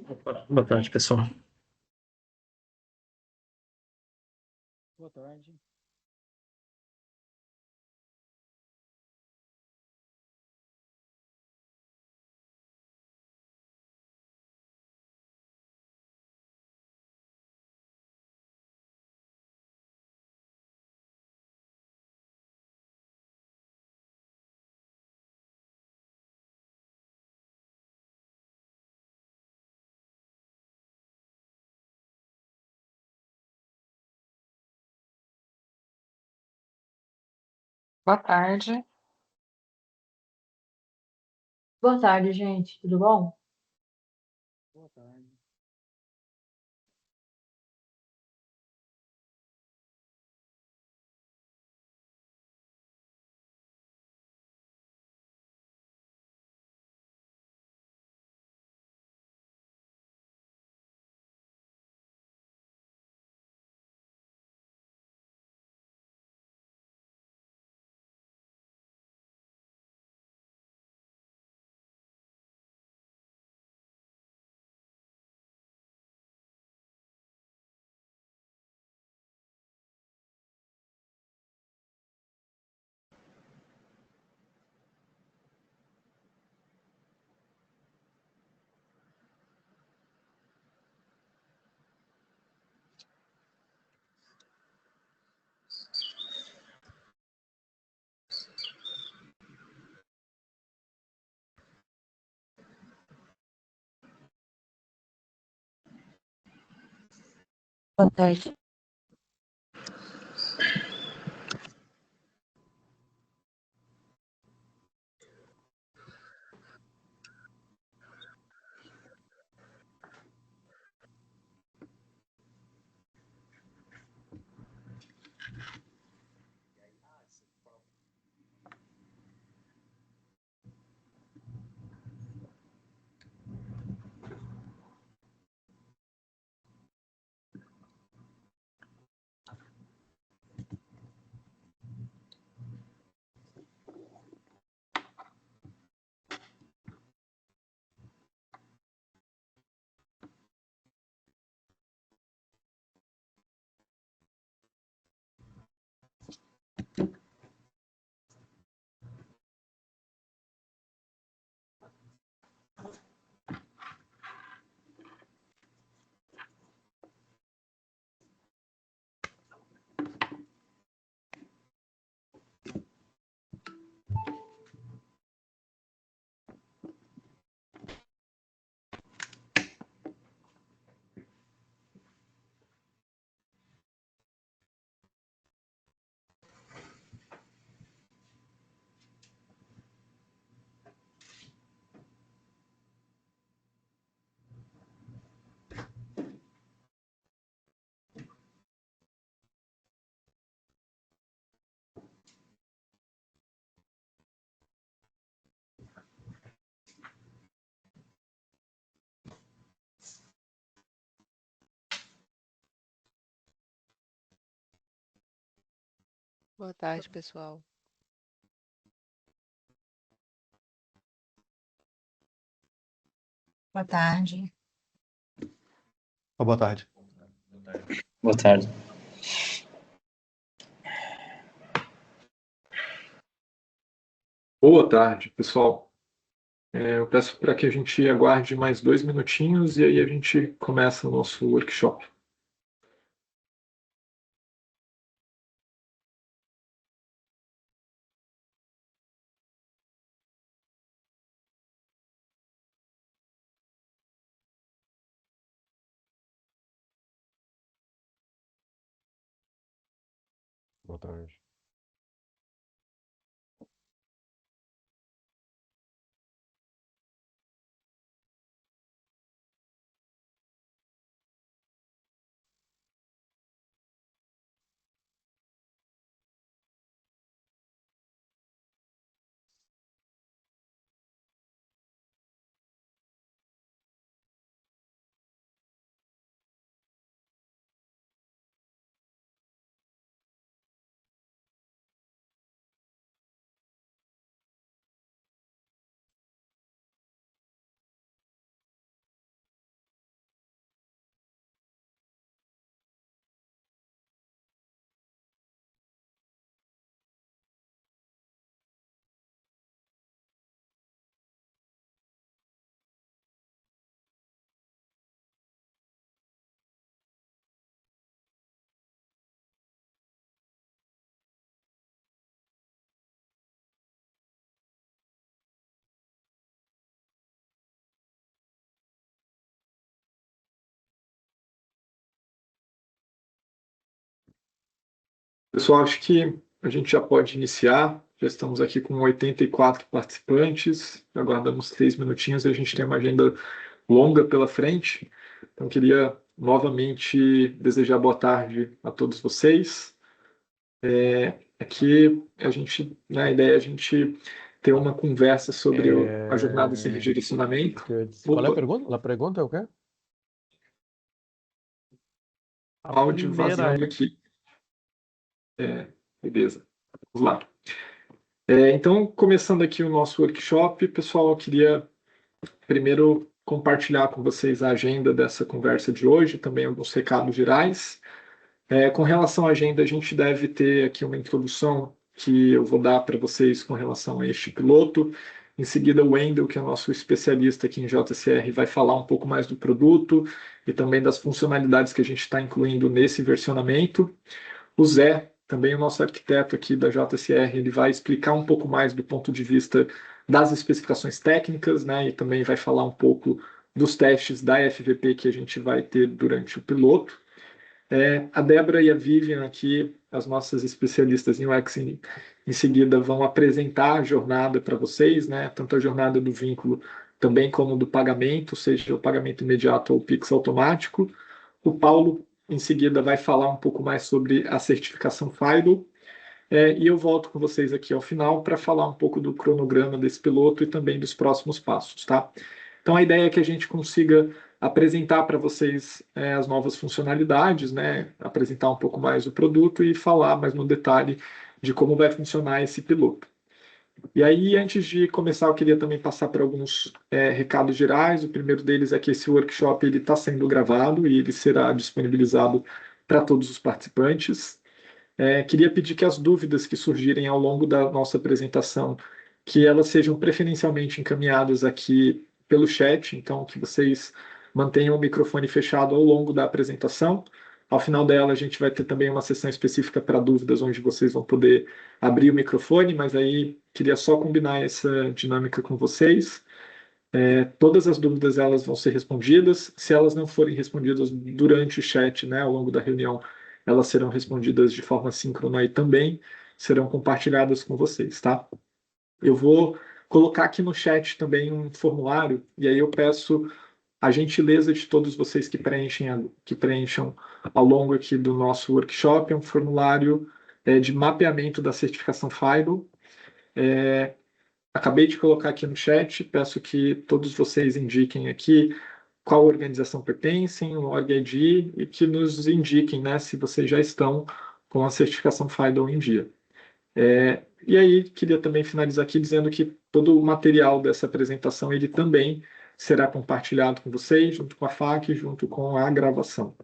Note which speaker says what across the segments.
Speaker 1: Opa, boa tarde, pessoal.
Speaker 2: Boa tarde.
Speaker 3: Boa tarde.
Speaker 4: Boa tarde, gente. Tudo bom?
Speaker 2: Boa tarde.
Speaker 3: Boa tarde.
Speaker 5: Boa tarde, pessoal.
Speaker 3: Boa tarde.
Speaker 6: Boa tarde.
Speaker 1: Boa tarde.
Speaker 7: Boa tarde, pessoal. Eu peço para que a gente aguarde mais 2 minutinhos e aí a gente começa o nosso workshop.
Speaker 6: Boa tarde.
Speaker 7: Pessoal, acho que a gente já pode iniciar. Já estamos aqui com 84 participantes. Aguardamos 3 minutinhos e a gente tem uma agenda longa pela frente. Então, queria novamente desejar boa tarde a todos vocês. Aqui a ideia é a gente ter uma conversa sobre a jornada sem redirecionamento.
Speaker 6: Qual é a pergunta? A pergunta é o quê?
Speaker 7: Áudio vazando aqui. Beleza. Vamos lá. Então, começando aqui o nosso workshop, pessoal, eu queria primeiro compartilhar com vocês a agenda dessa conversa de hoje, também alguns recados gerais. Com relação à agenda, a gente deve ter aqui uma introdução que eu vou dar para vocês com relação a este piloto. Em seguida, o Wendel, que é nosso especialista aqui em JSR, vai falar um pouco mais do produto e também das funcionalidades que a gente está incluindo nesse versionamento. O Zé, também o nosso arquiteto aqui da JSR, ele vai explicar um pouco mais do ponto de vista das especificações técnicas, né, e também vai falar um pouco dos testes da FVP que a gente vai ter durante o piloto. A Débora e a Vivian aqui, as nossas especialistas em UX, em seguida vão apresentar a jornada para vocês, né, tanto a jornada do vínculo também como do pagamento, seja o pagamento imediato ou o Pix automático. O Paulo, em seguida, vai falar um pouco mais sobre a certificação FIDO. E eu volto com vocês aqui ao final para falar um pouco do cronograma desse piloto e também dos próximos passos, tá? Então, a ideia é que a gente consiga apresentar para vocês as novas funcionalidades, né? Apresentar um pouco mais o produto e falar mais no detalhe de como vai funcionar esse piloto. E aí, antes de começar, eu queria também passar por alguns recados gerais. O primeiro deles é que esse workshop está sendo gravado e ele será disponibilizado para todos os participantes. Queria pedir que as dúvidas que surgirem ao longo da nossa apresentação, que elas sejam preferencialmente encaminhadas aqui pelo chat, então que vocês mantenham o microfone fechado ao longo da apresentação. Ao final dela, a gente vai ter também uma sessão específica para dúvidas, onde vocês vão poder abrir o microfone, mas aí queria só combinar essa dinâmica com vocês. Todas as dúvidas elas vão ser respondidas. Se elas não forem respondidas durante o chat, né, ao longo da reunião, elas serão respondidas de forma síncrona e também serão compartilhadas com vocês, tá? Eu vou colocar aqui no chat também um formulário, e aí eu peço a gentileza de todos vocês que preencham ao longo aqui do nosso workshop. É um formulário de mapeamento da certificação FIDO. Acabei de colocar aqui no chat, peço que todos vocês indiquem aqui qual organização pertencem, o org ID, e que nos indiquem, né, se vocês já estão com a certificação FIDO em dia. E aí, queria também finalizar aqui dizendo que todo o material dessa apresentação ele também será compartilhado com vocês, junto com a FAQ, junto com a gravação.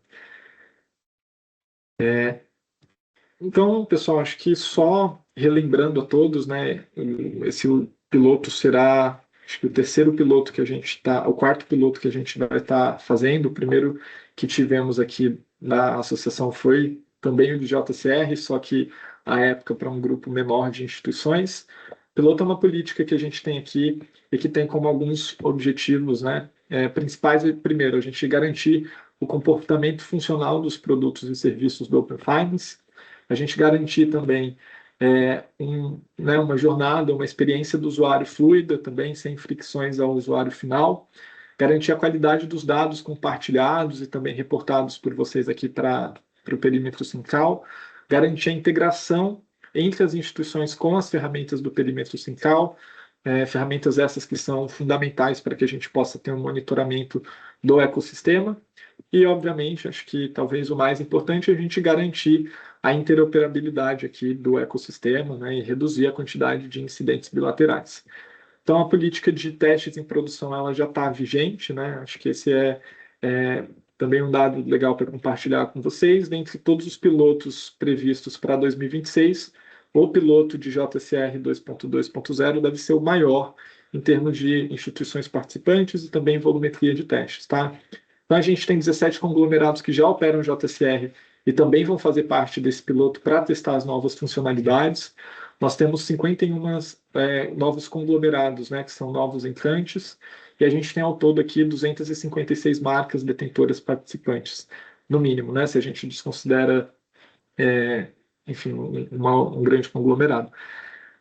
Speaker 7: Então, pessoal, acho que só relembrando a todos, né, esse piloto será, acho que o terceiro piloto que a gente está, o quarto piloto que a gente vai estar fazendo. O primeiro que tivemos aqui na associação foi também o de JCR, só que à época para um grupo menor de instituições. Piloto é uma política que a gente tem aqui e que tem como alguns objetivos, né, principais. Primeiro, a gente garantir o comportamento funcional dos produtos e serviços do Open Finance. A gente garantir também uma jornada, uma experiência do usuário fluida também, sem fricções ao usuário final. Garantir a qualidade dos dados compartilhados e também reportados por vocês aqui para o perímetro Sincal. Garantir a integração entre as instituições com as ferramentas do perímetro Sincal, ferramentas essas que são fundamentais para que a gente possa ter um monitoramento do ecossistema. E, obviamente, acho que talvez o mais importante é a gente garantir a interoperabilidade aqui do ecossistema, né, e reduzir a quantidade de incidentes bilaterais. Então, a política de testes em produção ela já está vigente, né? Acho que esse é também um dado legal para compartilhar com vocês. Dentre todos os pilotos previstos para 2026, o piloto de JSR 2.2.0 deve ser o maior em termos de instituições participantes e também volumetria de testes, tá? Então, a gente tem 17 conglomerados que já operam JSR e também vão fazer parte desse piloto para testar as novas funcionalidades. Nós temos 51 novos conglomerados, né, que são novos entrantes, e a gente tem ao todo aqui 256 marcas detentoras participantes, no mínimo, né, se a gente desconsidera enfim, um grande conglomerado.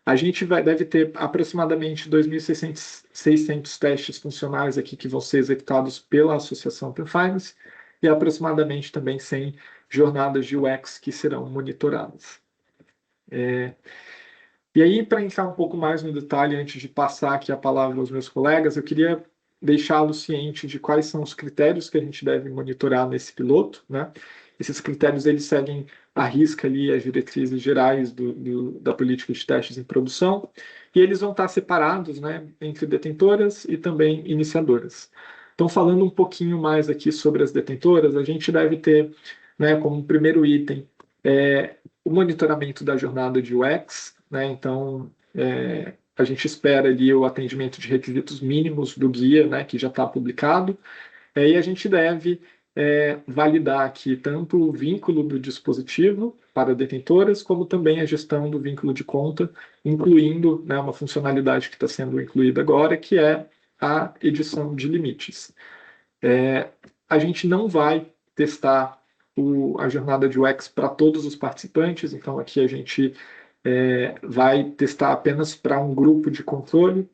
Speaker 7: A gente deve ter aproximadamente 2.600 testes funcionais aqui que vão ser executados pela Associação Open Finance e aproximadamente também 100 jornadas de UX que serão monitoradas. E aí, para entrar um pouco mais no detalhe, antes de passar aqui a palavra aos meus colegas, eu queria deixá-los cientes de quais são os critérios que a gente deve monitorar nesse piloto, né? Esses critérios, eles seguem à risca ali as diretrizes gerais da política de testes em produção, e eles vão estar separados, né, entre detentoras e também iniciadoras. Então, falando um pouquinho mais aqui sobre as detentoras, a gente deve ter, né, como primeiro item, o monitoramento da jornada de UX, né? Então, a gente espera ali o atendimento de requisitos mínimos do guia, né, que já está publicado, e a gente deve validar aqui tanto o vínculo do dispositivo para detentoras, como também a gestão do vínculo de conta, incluindo, né, uma funcionalidade que está sendo incluída agora, que é a edição de limites. A gente não vai testar a jornada de UX para todos os participantes, então aqui a gente vai testar apenas para um grupo de controle,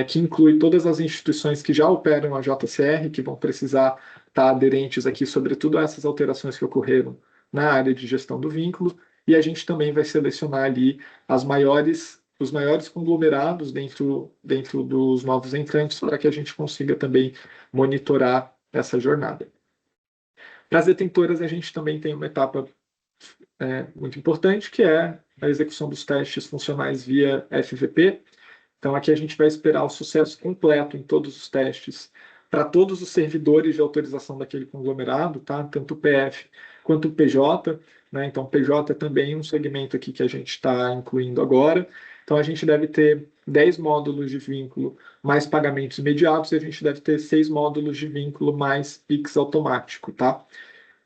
Speaker 7: que inclui todas as instituições que já operam a JCR, que vão precisar estar aderentes aqui, sobretudo a essas alterações que ocorreram na área de gestão do vínculo, e a gente também vai selecionar ali os maiores conglomerados dentro dos novos entrantes, para que a gente consiga também monitorar essa jornada. Para as detentoras, a gente também tem uma etapa muito importante, que é a execução dos testes funcionais via FVP. Então, aqui a gente vai esperar o sucesso completo em todos os testes para todos os servidores de autorização daquele conglomerado, tá? Tanto o PF quanto o PJ, né? Então, o PJ é também um segmento aqui que a gente está incluindo agora. Então, a gente deve ter 10 módulos de vínculo mais pagamentos imediatos e a gente deve ter 6 módulos de vínculo mais Pix automático, tá?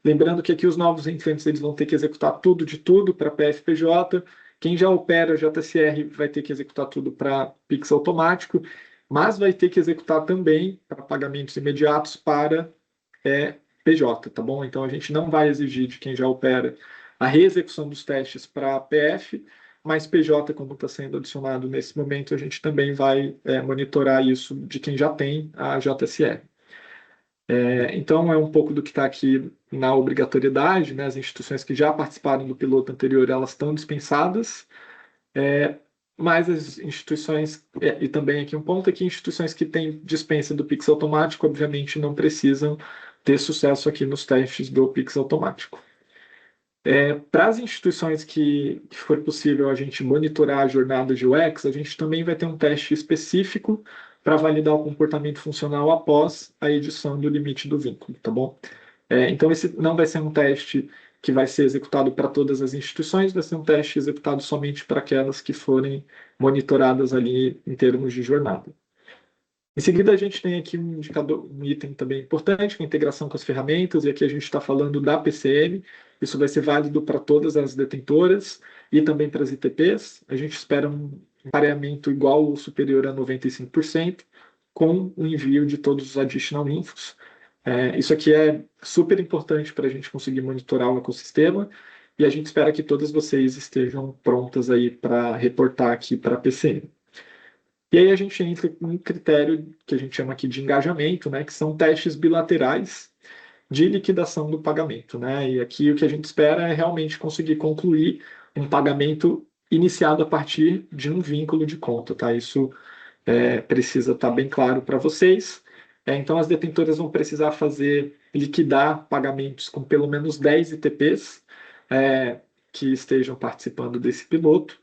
Speaker 7: Lembrando que aqui os novos entrantes eles vão ter que executar tudo de tudo para PFPJ. Quem já opera JSR vai ter que executar tudo para Pix automático, mas vai ter que executar também para pagamentos imediatos para PJ, tá bom? Então a gente não vai exigir de quem já opera a reexecução dos testes para PF, mas PJ, como está sendo adicionado nesse momento, a gente também vai monitorar isso de quem já tem a JSR. Então, é um pouco do que está aqui na obrigatoriedade, né? As instituições que já participaram do piloto anterior, elas estão dispensadas, mas as instituições, e também aqui um ponto, é que instituições que têm dispensa do Pix automático, obviamente, não precisam ter sucesso aqui nos testes do Pix automático. Para as instituições que for possível a gente monitorar a jornada de UX, a gente também vai ter um teste específico para validar o comportamento funcional após a edição do limite do vínculo, tá bom? Então, esse não vai ser um teste que vai ser executado para todas as instituições, vai ser um teste executado somente para aquelas que forem monitoradas ali em termos de jornada. Em seguida, a gente tem aqui um indicador, um item também importante, que é a integração com as ferramentas, e aqui a gente está falando da PCM, isso vai ser válido para todas as detentoras e também para as ITPs. A gente espera um pareamento igual ou superior a 95%, com o envio de todos os additional infos. Isso aqui é super importante para a gente conseguir monitorar o ecossistema, e a gente espera que todas vocês estejam prontas aí para reportar aqui para a PCM. E aí a gente entra com um critério que a gente chama aqui de engajamento, né, que são testes bilaterais de liquidação do pagamento, né? E aqui o que a gente espera é realmente conseguir concluir um pagamento iniciado a partir de um vínculo de conta, tá? Isso precisa estar bem claro para vocês. Então, as detentoras vão precisar liquidar pagamentos com pelo menos 10 ITPs que estejam participando desse piloto.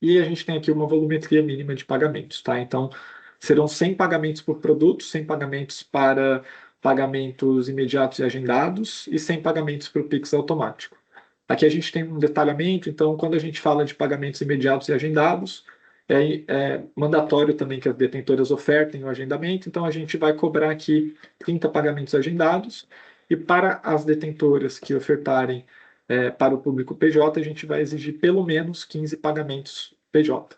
Speaker 7: E a gente tem aqui uma volumetria mínima de pagamentos, tá? Então, serão 100 pagamentos por produto, 100 pagamentos para pagamentos imediatos e agendados e 100 pagamentos para o Pix automático. Aqui a gente tem um detalhamento, então, quando a gente fala de pagamentos imediatos e agendados, é mandatório também que as detentoras ofertem o agendamento, então a gente vai cobrar aqui 30 pagamentos agendados, e para as detentoras que ofertarem para o público PJ, a gente vai exigir pelo menos 15 pagamentos PJ.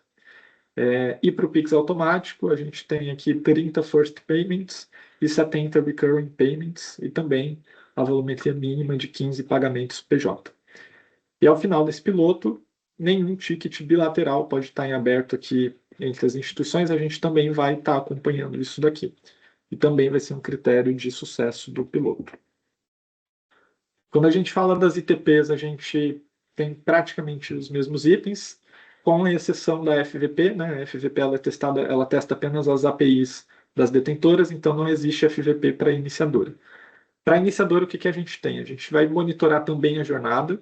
Speaker 7: E para o Pix automático, a gente tem aqui 30 First Payments e 70 Recurring Payments, e também a volumetria mínima de 15 pagamentos PJ. E ao final desse piloto, nenhum ticket bilateral pode estar em aberto aqui entre as instituições, a gente também vai estar acompanhando isso daqui. E também vai ser um critério de sucesso do piloto. Quando a gente fala das ITPs, a gente tem praticamente os mesmos itens, com a exceção da FVP, né? A FVP ela testa apenas as APIs das detentoras, então não existe FVP para iniciadora. Para iniciadora, o que a gente tem? A gente vai monitorar também a jornada.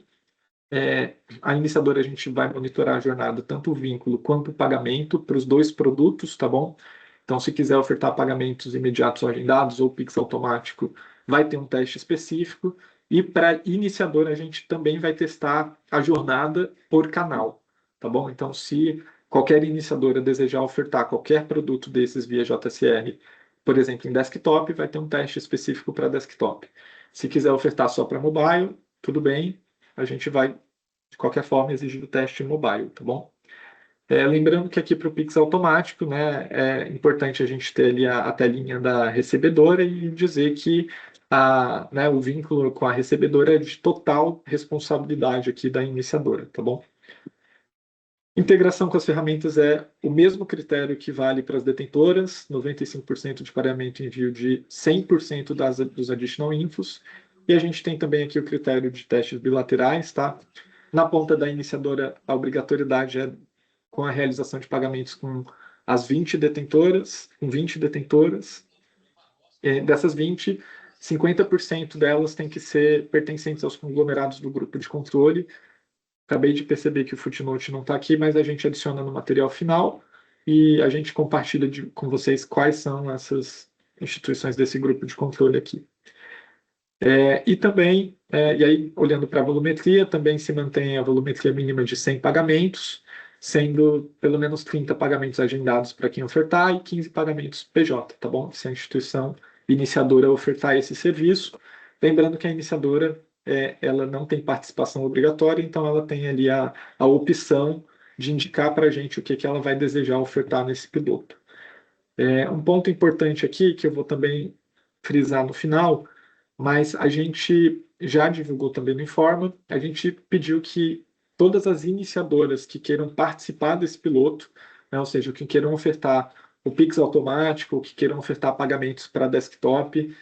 Speaker 7: A iniciadora, a gente vai monitorar a jornada, tanto o vínculo quanto o pagamento, para os dois produtos, tá bom? Então, se quiser ofertar pagamentos imediatos ou agendados ou Pix automático, vai ter um teste específico. E para iniciadora, a gente também vai testar a jornada por canal, tá bom? Então, se qualquer iniciadora desejar ofertar qualquer produto desses via JSR, por exemplo, em desktop, vai ter um teste específico para desktop. Se quiser ofertar só para mobile, tudo bem, a gente vai, de qualquer forma, exigir o teste mobile, tá bom? Lembrando que aqui para o Pix automático, né, é importante a gente ter ali a telinha da recebedora e dizer que né, o vínculo com a recebedora é de total responsabilidade aqui da iniciadora, tá bom? Integração com as ferramentas é o mesmo critério que vale para as detentoras, 95% de pagamento e envio de 100% dos additional infos. E a gente tem também aqui o critério de testes bilaterais, tá? Na ponta da iniciadora, a obrigatoriedade é com a realização de pagamentos com as 20 detentoras, com 20 detentoras. Dessas 20, 50% delas têm que ser pertencentes aos conglomerados do grupo de controle. Acabei de perceber que o footnote não está aqui, mas a gente adiciona no material final e a gente compartilha com vocês quais são essas instituições desse grupo de controle aqui. E também, e aí, olhando para a volumetria, também se mantém a volumetria mínima de 100 pagamentos, sendo pelo menos 30 pagamentos agendados para quem ofertar e 15 pagamentos PJ, tá bom? Se a instituição iniciadora ofertar esse serviço. Lembrando que a iniciadora, ela não tem participação obrigatória, então ela tem ali a opção de indicar para a gente o que ela vai desejar ofertar nesse piloto. Um ponto importante aqui, que eu vou também frisar no final, mas a gente já divulgou também no Informa, a gente pediu que todas as iniciadoras que queiram participar desse piloto, né, ou seja, que queiram ofertar o Pix automático, que queiram ofertar pagamentos para desktop,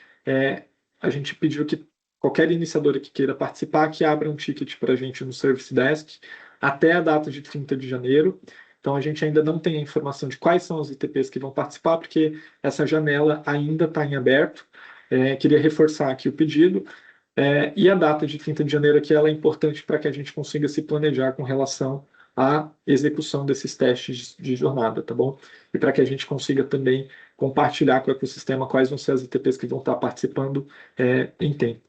Speaker 7: a gente pediu que qualquer iniciadora que queira participar, que abra um ticket para a gente no Service Desk até a data de 30 de janeiro. Então, a gente ainda não tem a informação de quais são os ITPs que vão participar, porque essa janela ainda está em aberto. Queria reforçar aqui o pedido. E a data de 30 de janeiro aqui ela é importante para que a gente consiga se planejar com relação à execução desses testes de jornada, tá bom? E para que a gente consiga também compartilhar com o ecossistema quais vão ser as ITPs que vão estar participando em tempo.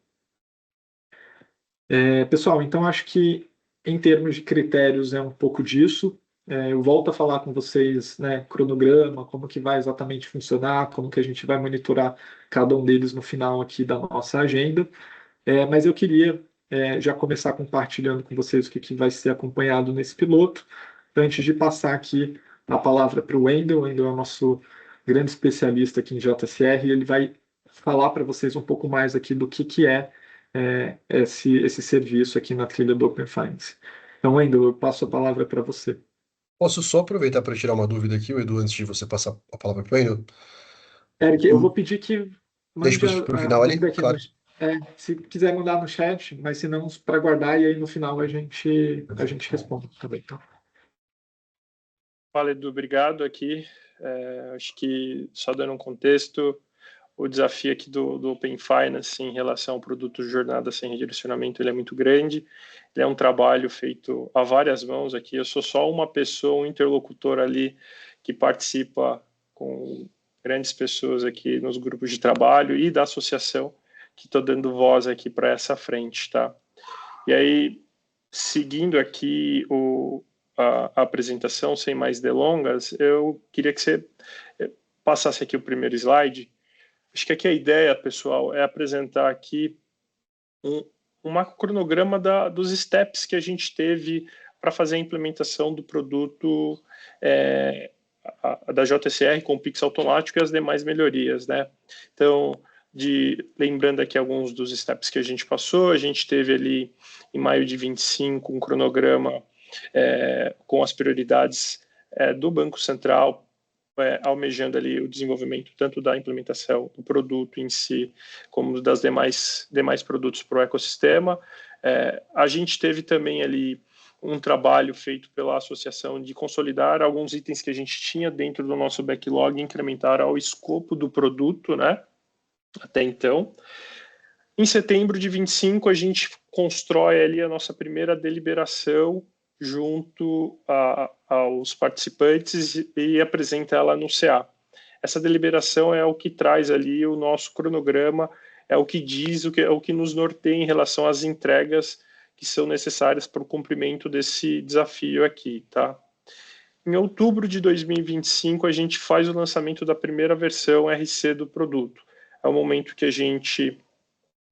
Speaker 7: Pessoal, então acho que em termos de critérios é um pouco disso. Eu volto a falar com vocês, né, cronograma, como que vai exatamente funcionar, como que a gente vai monitorar cada um deles no final aqui da nossa agenda. Mas eu queria já começar compartilhando com vocês o que vai ser acompanhado nesse piloto, antes de passar aqui a palavra para o Wendel. O Wendel é o nosso grande especialista aqui em JSR, e ele vai falar para vocês um pouco mais aqui do que é esse serviço aqui na trilha do Open Finance. Então, Wendel, eu passo a palavra para você.
Speaker 6: Posso só aproveitar para tirar uma dúvida aqui, Edu, antes de você passar a palavra para o Wendel?
Speaker 7: Eric, eu vou pedir que mande
Speaker 6: Deixa para o
Speaker 7: a
Speaker 6: final ali,
Speaker 7: dúvida aqui
Speaker 6: claro.
Speaker 7: se quiser mandar no chat, mas se não, para guardar, e aí no final a gente responde também. Então.
Speaker 5: Fala, Edu, obrigado aqui. Acho que, só dando um contexto, o desafio aqui do Open Finance em relação ao produto de jornada sem redirecionamento, ele é muito grande. Ele é um trabalho feito a várias mãos aqui. Eu sou só uma pessoa, um interlocutor ali que participa com grandes pessoas aqui nos grupos de trabalho e da associação, que estou dando voz aqui para essa frente, tá? E aí, seguindo aqui a apresentação, sem mais delongas, eu queria que você passasse aqui o primeiro slide. Acho que aqui a ideia, pessoal, é apresentar aqui um cronograma dos steps que a gente teve para fazer a implementação do produto da JSR com o Pix automático e as demais melhorias, né? Então, lembrando aqui alguns dos steps que a gente passou, a gente teve ali em maio de 25 um cronograma com as prioridades do Banco Central, almejando ali o desenvolvimento tanto da implementação do produto em si, como das demais produtos para o ecossistema. A gente teve também ali um trabalho feito pela associação de consolidar alguns itens que a gente tinha dentro do nosso backlog e incrementar ao escopo do produto, né? Até então. Em setembro de 25, a gente constrói ali a nossa primeira deliberação junto aos participantes e apresenta ela no CA. Essa deliberação é o que traz ali o nosso cronograma, é o que diz, o que nos norteia em relação às entregas que são necessárias para o cumprimento desse desafio aqui, tá? Em outubro de 2025, a gente faz o lançamento da primeira versão RC do produto. É o momento que a gente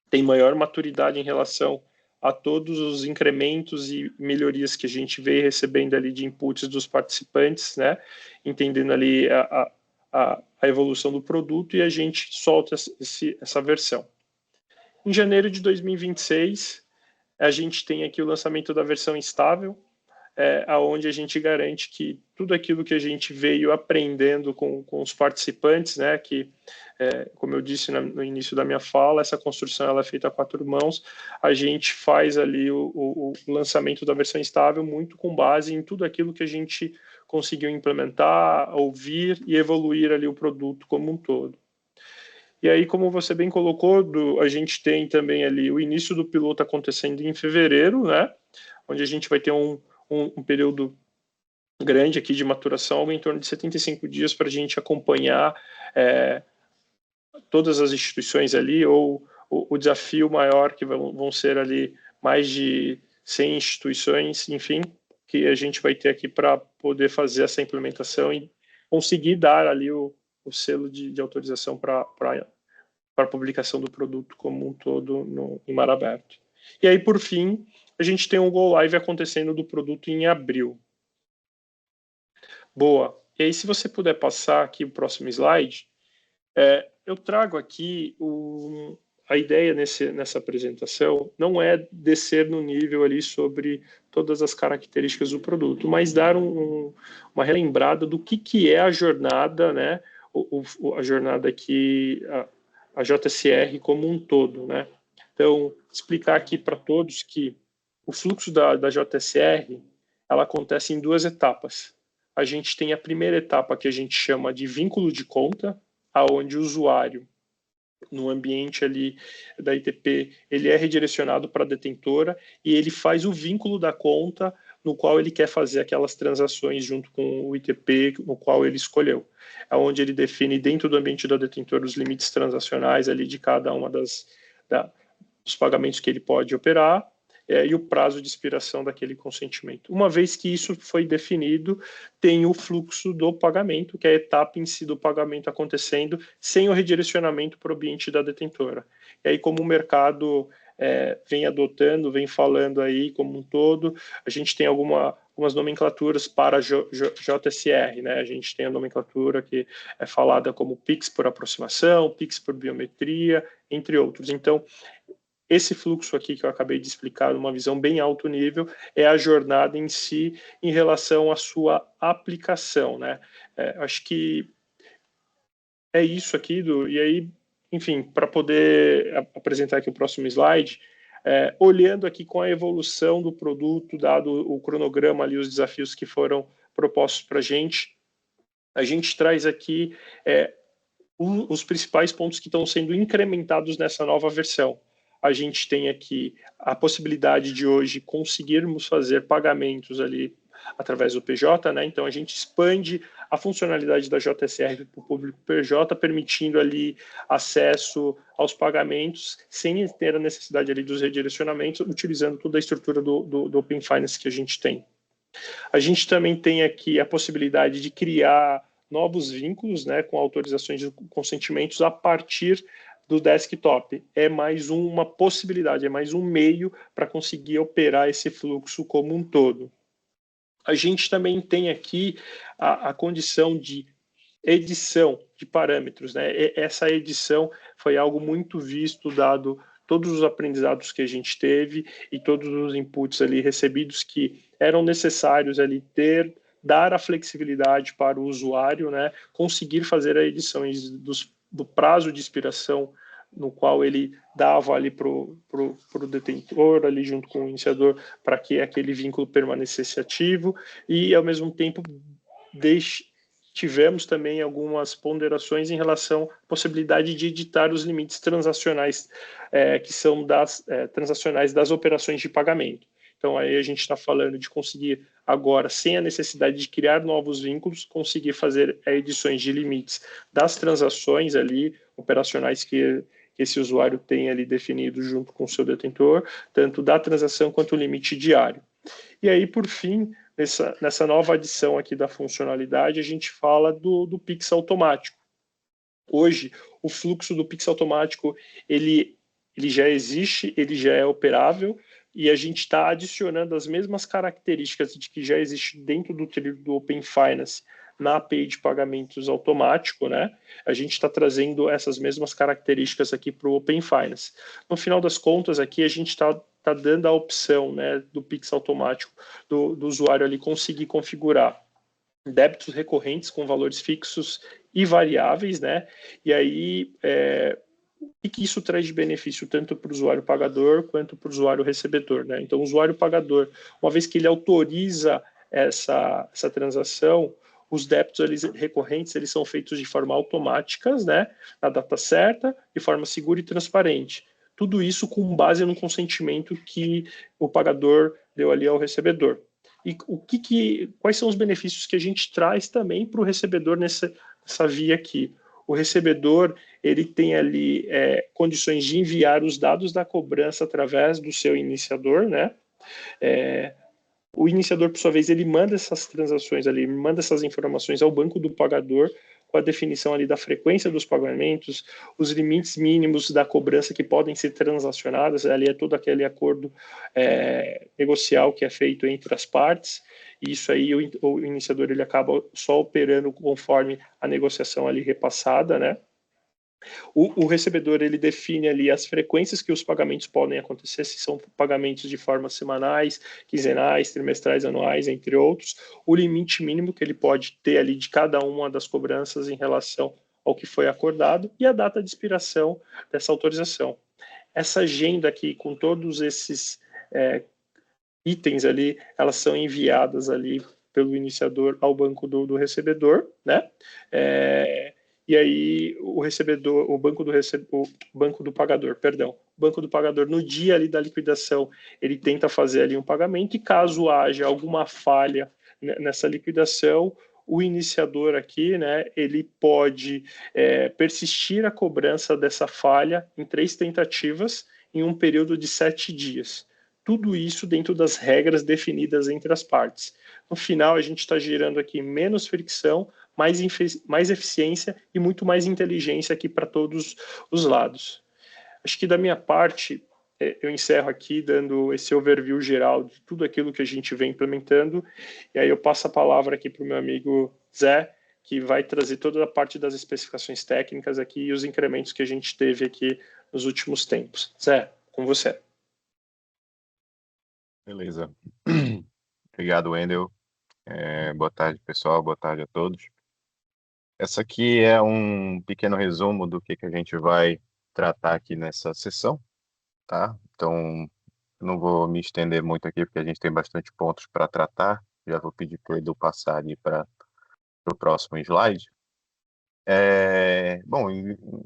Speaker 5: tem maior maturidade em relação a todos os incrementos e melhorias que a gente veio recebendo ali de inputs dos participantes, né? Entendendo ali a evolução do produto, e a gente solta essa versão. Em janeiro de 2026, a gente tem aqui o lançamento da versão estável, onde a gente garante que tudo aquilo que a gente veio aprendendo com os participantes, né, que, como eu disse no início da minha fala, essa construção ela é feita a 4 mãos, a gente faz ali o lançamento da versão estável muito com base em tudo aquilo que a gente conseguiu implementar, ouvir e evoluir ali o produto como um todo. E aí, como você bem colocou, a gente tem também ali o início do piloto acontecendo em fevereiro, né, onde a gente vai ter um período grande aqui de maturação, algo em torno de 75 dias para a gente acompanhar todas as instituições ali, ou o desafio maior, que vão ser ali mais de 100 instituições, enfim, que a gente vai ter aqui para poder fazer essa implementação e conseguir dar ali o selo de autorização para a publicação do produto como um todo em mar aberto. E aí, por fim, a gente tem um Go Live acontecendo do produto em abril. Boa. E aí, se você puder passar aqui o próximo slide, eu trago aqui a ideia nessa apresentação não é descer no nível ali sobre todas as características do produto, mas dar uma relembrada do que é a jornada, né? A jornada aqui, a JSR como um todo, né? Então, explicar aqui para todos que o fluxo da JSR, ela acontece em 2 etapas. A gente tem a primeira etapa que a gente chama de vínculo de conta, aonde o usuário, no ambiente ali da ITP, ele é redirecionado para a detentora e ele faz o vínculo da conta no qual ele quer fazer aquelas transações junto com o ITP no qual ele escolheu. É onde ele define dentro do ambiente da detentora os limites transacionais ali de cada uma dos pagamentos que ele pode operar, e o prazo de expiração daquele consentimento. Uma vez que isso foi definido, tem o fluxo do pagamento, que é a etapa em si do pagamento acontecendo, sem o redirecionamento para o ambiente da detentora. E aí, como o mercado vem adotando, vem falando aí como um todo, a gente tem algumas nomenclaturas para JSR, né? A gente tem a nomenclatura que é falada como PIX por aproximação, PIX por biometria, entre outros. Então, esse fluxo aqui que eu acabei de explicar, numa visão bem alto nível, é a jornada em si em relação à sua aplicação, né? Acho que é isso aqui, e aí, enfim, para poder apresentar aqui o próximo slide, olhando aqui com a evolução do produto, dado o cronograma ali, os desafios que foram propostos para a gente traz aqui os principais pontos que estão sendo incrementados nessa nova versão. A gente tem aqui a possibilidade de hoje conseguirmos fazer pagamentos ali através do PJ, né? Então a gente expande a funcionalidade da JSR para o público PJ, permitindo ali acesso aos pagamentos sem ter a necessidade ali dos redirecionamentos, utilizando toda a estrutura do Open Finance que a gente tem. A gente também tem aqui a possibilidade de criar novos vínculos, né, com autorizações de consentimentos a partir do desktop. É mais uma possibilidade, é mais um meio para conseguir operar esse fluxo como um todo. A gente também tem aqui a condição de edição de parâmetros, né? Essa edição foi algo muito visto, dado todos os aprendizados que a gente teve e todos os inputs ali recebidos que eram necessários ali dar a flexibilidade para o usuário, né? Conseguir fazer a edição do prazo de expiração no qual ele dava ali para o detentor, ali junto com o iniciador, para que aquele vínculo permanecesse ativo, e ao mesmo tempo tivemos também algumas ponderações em relação à possibilidade de editar os limites transacionais, que são transacionais das operações de pagamento. Então aí a gente está falando de conseguir agora, sem a necessidade de criar novos vínculos, conseguir fazer edições de limites das transações ali operacionais que esse usuário tem ali definido junto com o seu detentor, tanto da transação quanto o limite diário. E aí, por fim, nessa nova adição aqui da funcionalidade, a gente fala do Pix automático. Hoje, o fluxo do Pix automático, ele já existe, ele já é operável, e a gente está adicionando as mesmas características de que já existe dentro do trilho do Open Finance na API de pagamentos automático, né? A gente está trazendo essas mesmas características aqui para o Open Finance. No final das contas, aqui a gente está dando a opção, né, do Pix automático, do usuário ali conseguir configurar débitos recorrentes com valores fixos e variáveis, né? E aí, o que isso traz de benefício tanto para o usuário pagador quanto para o usuário recebedor, né? Então, o usuário pagador, uma vez que ele autoriza essa transação, os débitos recorrentes eles são feitos de forma automática, né, na data certa, de forma segura e transparente. Tudo isso com base no consentimento que o pagador deu ali ao recebedor. E quais são os benefícios que a gente traz também para o recebedor nessa via aqui? O recebedor ele tem ali condições de enviar os dados da cobrança através do seu iniciador, né? O iniciador, por sua vez, ele manda essas transações ali, manda essas informações ao banco do pagador, com a definição ali da frequência dos pagamentos, os limites mínimos da cobrança que podem ser transacionadas, ali é todo aquele acordo negocial que é feito entre as partes, e isso aí o iniciador ele acaba só operando conforme a negociação ali repassada, né? O recebedor ele define ali as frequências que os pagamentos podem acontecer, se são pagamentos de forma semanais, quinzenais, trimestrais, anuais, entre outros, o limite mínimo que ele pode ter ali de cada uma das cobranças em relação ao que foi acordado e a data de expiração dessa autorização. Essa agenda aqui, com todos esses itens ali, elas são enviadas ali pelo iniciador ao banco do recebedor, né? E aí o banco do pagador, no dia ali da liquidação, ele tenta fazer ali um pagamento, e caso haja alguma falha nessa liquidação, o iniciador aqui, né, ele pode persistir a cobrança dessa falha em 3 tentativas em um período de 7 dias. Tudo isso dentro das regras definidas entre as partes. No final, a gente está gerando aqui menos fricção, mais eficiência e muito mais inteligência aqui para todos os lados. Acho que da minha parte, eu encerro aqui dando esse overview geral de tudo aquilo que a gente vem implementando, e aí eu passo a palavra aqui para o meu amigo Zé, que vai trazer toda a parte das especificações técnicas aqui e os incrementos que a gente teve aqui nos últimos tempos. Zé, com você.
Speaker 8: Beleza. Obrigado, Wendel. Boa tarde, pessoal. Boa tarde a todos. Essa aqui é um pequeno resumo do que a gente vai tratar aqui nessa sessão, tá? Então, não vou me estender muito aqui, porque a gente tem bastante pontos para tratar. Já vou pedir para o Edu passar ali para o próximo slide. Bom,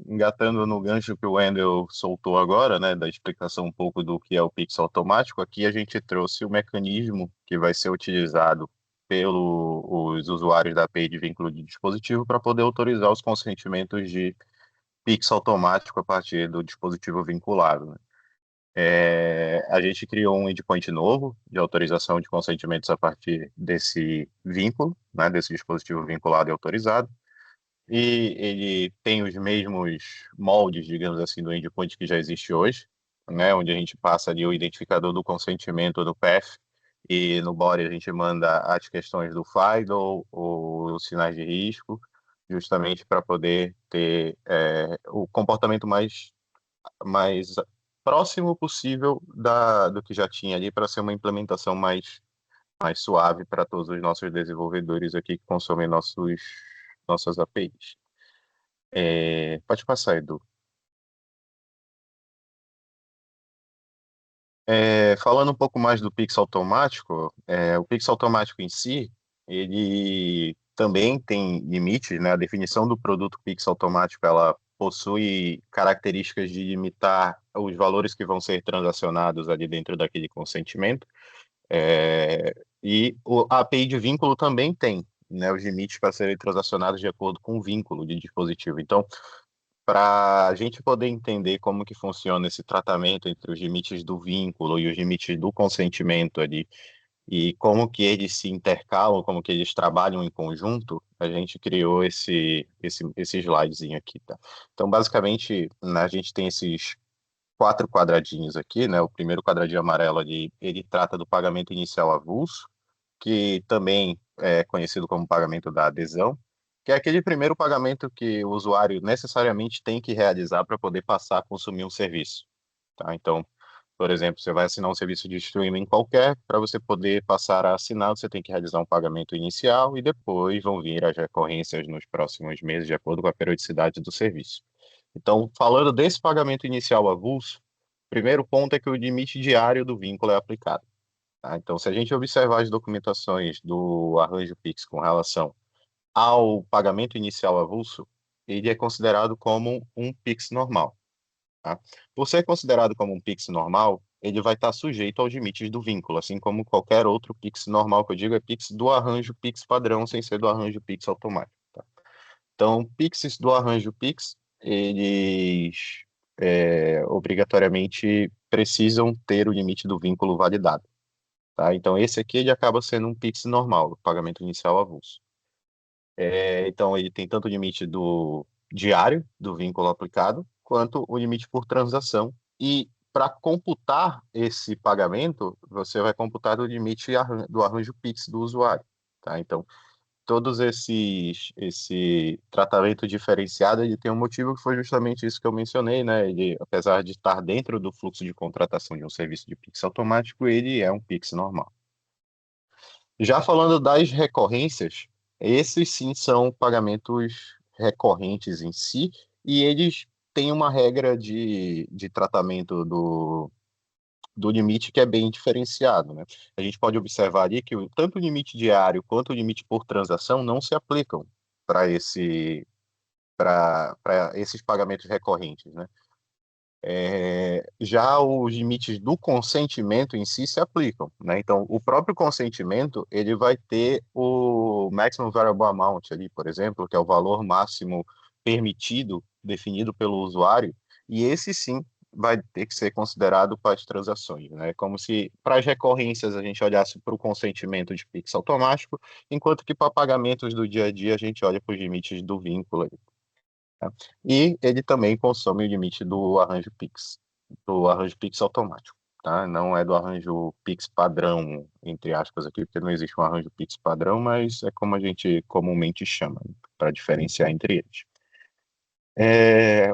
Speaker 8: engatando no gancho que o Wendel soltou agora, né, da explicação um pouco do que é o Pix automático, aqui a gente trouxe o mecanismo que vai ser utilizado pelos usuários da API de vínculo de dispositivo para poder autorizar os consentimentos de Pix automático a partir do dispositivo vinculado, né? A gente criou um endpoint novo de autorização de consentimentos a partir desse vínculo, né, desse dispositivo vinculado e autorizado, e ele tem os mesmos moldes, digamos assim, do endpoint que já existe hoje, né, onde a gente passa ali o identificador do consentimento do path, e no body a gente manda as questões do FIDO, os sinais de risco, justamente para poder ter o comportamento mais próximo possível do que já tinha ali, para ser uma implementação mais suave para todos os nossos desenvolvedores aqui que consomem nossas APIs. Pode passar, Edu. Falando um pouco mais do Pix automático, o Pix automático em si, ele também tem limites, né? A definição do produto Pix automático, ela possui características de limitar os valores que vão ser transacionados ali dentro daquele consentimento. E a API de vínculo também tem, né, os limites para serem transacionados de acordo com o vínculo de dispositivo. Então, para a gente poder entender como que funciona esse tratamento entre os limites do vínculo e os limites do consentimento ali, e como que eles se intercalam, como que eles trabalham em conjunto, a gente criou esse slidezinho aqui, tá? Então, basicamente, né, a gente tem esses 4 quadradinhos aqui, né? O primeiro quadradinho amarelo ali, ele trata do pagamento inicial avulso, que também é conhecido como pagamento da adesão, que é aquele primeiro pagamento que o usuário necessariamente tem que realizar para poder passar a consumir um serviço, tá? Então, por exemplo, você vai assinar um serviço de streaming qualquer, para você poder passar a assinar, você tem que realizar um pagamento inicial e depois vão vir as recorrências nos próximos meses, de acordo com a periodicidade do serviço. Então, falando desse pagamento inicial avulso, o primeiro ponto é que o limite diário do vínculo é aplicado, tá? Então, se a gente observar as documentações do Arranjo Pix com relação ao pagamento inicial avulso, ele é considerado como um Pix normal, tá? Por ser considerado como um Pix normal, ele vai estar sujeito aos limites do vínculo, assim como qualquer outro Pix normal, que eu digo é Pix do Arranjo Pix padrão, sem ser do Arranjo Pix automático, tá? Então, Pixes do Arranjo Pix, eles obrigatoriamente precisam ter o limite do vínculo validado, tá? Então, esse aqui ele acaba sendo um Pix normal, o pagamento inicial avulso. Então, ele tem tanto o limite do diário do vínculo aplicado, quanto o limite por transação. E para computar esse pagamento, você vai computar o limite do arranjo Pix do usuário, tá? Então, todos esse tratamento diferenciado, ele tem um motivo que foi justamente isso que eu mencionei, né? Ele, apesar de estar dentro do fluxo de contratação de um serviço de Pix automático, ele é um Pix normal. Já falando das recorrências, esses sim são pagamentos recorrentes em si, e eles têm uma regra de tratamento do limite que é bem diferenciado, né? A gente pode observar ali que tanto o limite diário quanto o limite por transação não se aplicam para esses pagamentos recorrentes, né? Já os limites do consentimento em si se aplicam, né? Então, o próprio consentimento, ele vai ter o maximum variable amount ali, por exemplo, que é o valor máximo permitido, definido pelo usuário, e esse sim vai ter que ser considerado para as transações, né? Como se para as recorrências a gente olhasse para o consentimento de Pix automático, enquanto que para pagamentos do dia a dia a gente olha para os limites do vínculo ali, tá? E ele também consome o limite do arranjo Pix automático, tá? Não é do arranjo Pix padrão, entre aspas aqui, porque não existe um arranjo Pix padrão, mas é como a gente comumente chama, né, para diferenciar entre eles.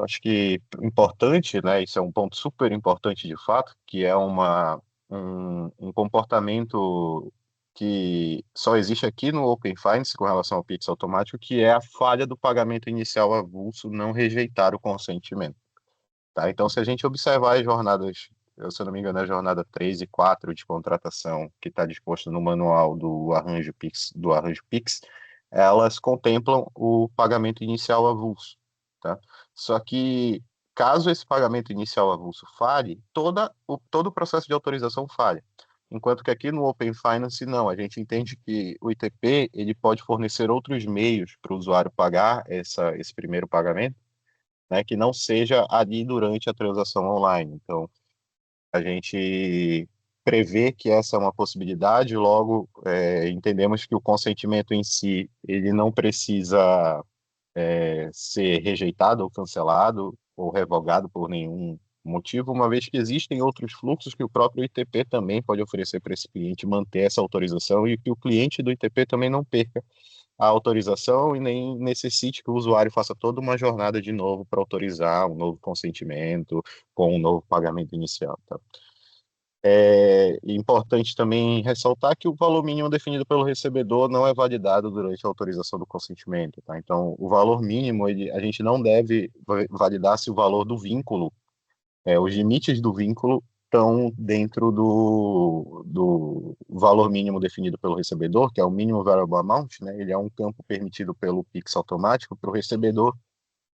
Speaker 8: Acho que importante, né? Isso é um ponto super importante de fato, que é um comportamento que só existe aqui no Open Finance com relação ao Pix automático, que é a falha do pagamento inicial avulso não rejeitar o consentimento, tá? Então, se a gente observar as jornadas, se eu não me engano, a jornada 3 e 4 de contratação que está disposto no manual do Arranjo Pix, elas contemplam o pagamento inicial avulso, tá? Só que, caso esse pagamento inicial avulso falhe, todo o processo de autorização falha. Enquanto que aqui no Open Finance, não, a gente entende que o ITP ele pode fornecer outros meios para o usuário pagar esse primeiro pagamento, né, que não seja ali durante a transação online. Então, a gente prevê que essa é uma possibilidade, logo entendemos que o consentimento em si ele não precisa ser rejeitado ou cancelado ou revogado por nenhum motivo, uma vez que existem outros fluxos que o próprio ITP também pode oferecer para esse cliente manter essa autorização e que o cliente do ITP também não perca a autorização e nem necessite que o usuário faça toda uma jornada de novo para autorizar um novo consentimento com um novo pagamento inicial. Tá? É importante também ressaltar que o valor mínimo definido pelo recebedor não é validado durante a autorização do consentimento. Tá? Então, o valor mínimo, a gente não deve validar se o valor do vínculo, os limites do vínculo estão dentro do valor mínimo definido pelo recebedor, que é o Minimum Variable Amount, né? Ele é um campo permitido pelo Pix automático para o recebedor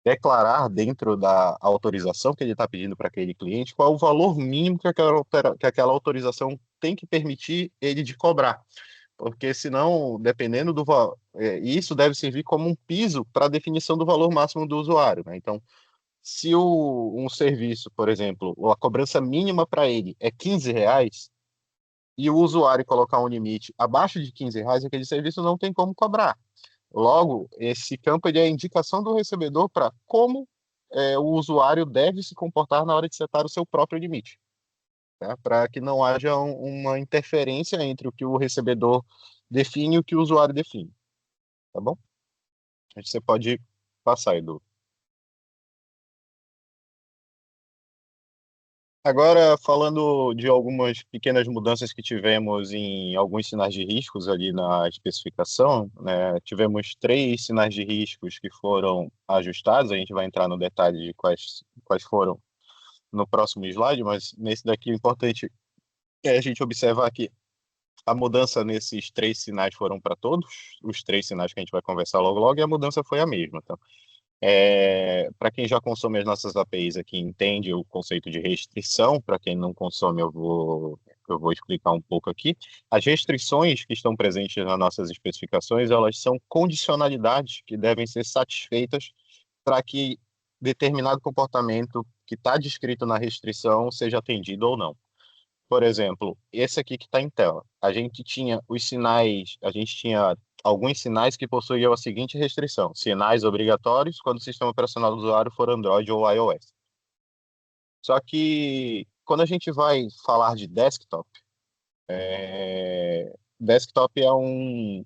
Speaker 8: declarar dentro da autorização que ele está pedindo para aquele cliente qual é o valor mínimo que aquela autorização tem que permitir ele de cobrar. Porque senão, dependendo do valor, isso deve servir como um piso para a definição do valor máximo do usuário. Né? Então, se um serviço, por exemplo, a cobrança mínima para ele é R$ 15, e o usuário colocar um limite abaixo de R$ 15, aquele serviço não tem como cobrar. Logo, esse campo é a indicação do recebedor para como o usuário deve se comportar na hora de setar o seu próprio limite, tá? Para que não haja uma interferência entre o que o recebedor define e o que o usuário define. Tá bom? Você pode passar, Edu. Agora, falando de algumas pequenas mudanças que tivemos em alguns sinais de riscos ali na especificação, né? Tivemos 3 sinais de riscos que foram ajustados, a gente vai entrar no detalhe de quais foram no próximo slide, mas nesse daqui o importante é a gente observar que a mudança nesses 3 sinais foram para todos, os 3 sinais que a gente vai conversar logo, e a mudança foi a mesma, tá? Para quem já consome as nossas APIs aqui, entende o conceito de restrição. Para quem não consome, eu vou explicar um pouco aqui. As restrições que estão presentes nas nossas especificações, elas são condicionalidades que devem ser satisfeitas para que determinado comportamento que está descrito na restrição seja atendido ou não. Por exemplo, esse aqui que está em tela. A gente tinha alguns sinais que possuíam a seguinte restrição: sinais obrigatórios quando o sistema operacional do usuário for Android ou iOS. Só que quando a gente vai falar de desktop, desktop é um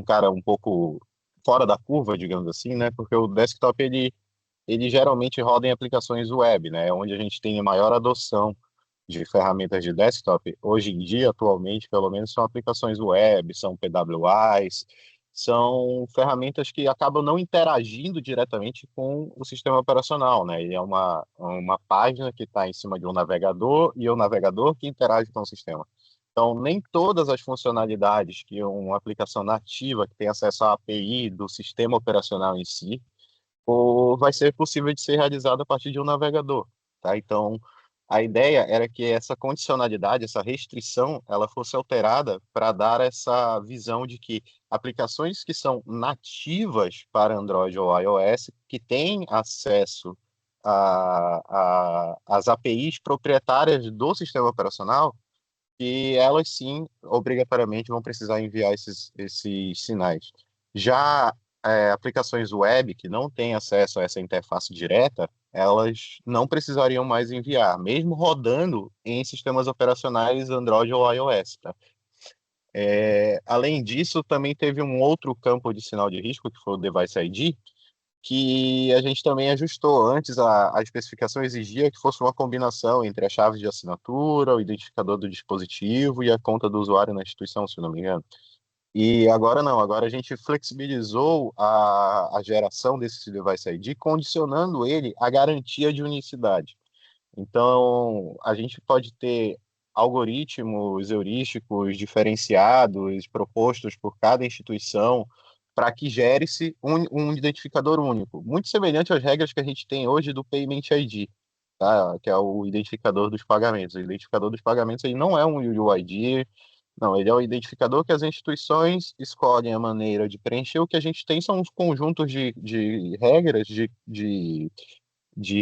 Speaker 8: cara um pouco fora da curva, digamos assim, né? Porque o desktop ele geralmente roda em aplicações web, né? Onde a gente tem a maior adoção de ferramentas de desktop, hoje em dia, atualmente, pelo menos, são aplicações web, são PWAs, são ferramentas que acabam não interagindo diretamente com o sistema operacional, né? Ele é uma página que está em cima de um navegador e o navegador que interage com o sistema. Então, nem todas as funcionalidades que uma aplicação nativa que tem acesso à API do sistema operacional em si, vai ser possível de ser realizada a partir de um navegador, tá? Então, a ideia era que essa condicionalidade, essa restrição, ela fosse alterada para dar essa visão de que aplicações que são nativas para Android ou iOS, que têm acesso às APIs proprietárias do sistema operacional, que elas sim, obrigatoriamente, vão precisar enviar esses sinais. Já aplicações web que não têm acesso a essa interface direta, elas não precisariam mais enviar, mesmo rodando em sistemas operacionais Android ou iOS. Tá? Além disso, também teve um outro campo de sinal de risco, que foi o Device ID, que a gente também ajustou. Antes, a especificação exigia que fosse uma combinação entre a chave de assinatura, o identificador do dispositivo e a conta do usuário na instituição, se não me engano. E agora não, agora a gente flexibilizou a geração desse Device ID, condicionando ele à garantia de unicidade. Então, a gente pode ter algoritmos heurísticos diferenciados, propostos por cada instituição, para que gere-se um identificador único, muito semelhante às regras que a gente tem hoje do Payment ID, tá? Que é o identificador dos pagamentos. O identificador dos pagamentos ele não é um UUID, não, ele é o identificador que as instituições escolhem a maneira de preencher. O que a gente tem são os conjuntos de regras, de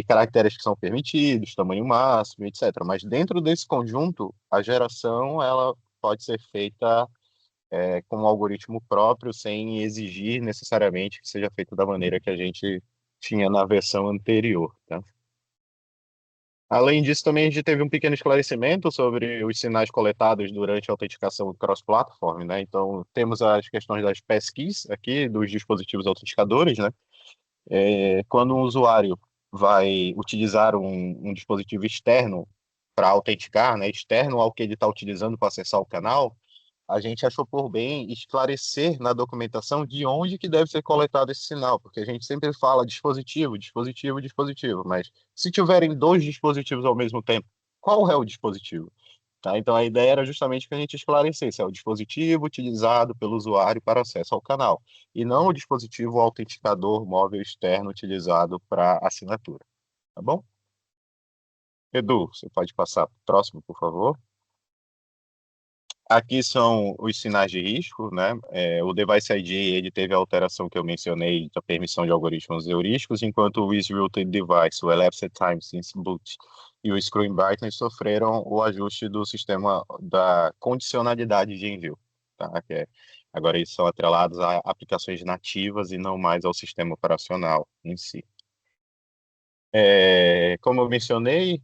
Speaker 8: caracteres que são permitidos, tamanho máximo, etc. Mas dentro desse conjunto, a geração ela pode ser feita com um algoritmo próprio, sem exigir necessariamente que seja feito da maneira que a gente tinha na versão anterior. Tá? Além disso, também a gente teve um pequeno esclarecimento sobre os sinais coletados durante a autenticação cross-platform, né? Então, temos as questões das passkeys aqui, dos dispositivos autenticadores, né? Quando um usuário vai utilizar um dispositivo externo para autenticar, né? Externo ao que ele está utilizando para acessar o canal, a gente achou por bem esclarecer na documentação de onde que deve ser coletado esse sinal, porque a gente sempre fala dispositivo, dispositivo, dispositivo, mas se tiverem dois dispositivos ao mesmo tempo, qual é o dispositivo? Tá? Então a ideia era justamente que a gente esclarecesse, é o dispositivo utilizado pelo usuário para acesso ao canal, e não o dispositivo autenticador móvel externo utilizado para assinatura. Tá bom? Edu, você pode passar para o próximo, por favor? Aqui são os sinais de risco, né? O Device ID ele teve a alteração que eu mencionei da permissão de algoritmos heurísticos, enquanto o Is-Routed Device, o Elapsed Time Since Boot e o Screen Brightness sofreram o ajuste do sistema da condicionalidade de envio. Tá? Agora eles são atrelados a aplicações nativas e não mais ao sistema operacional em si. Como eu mencionei,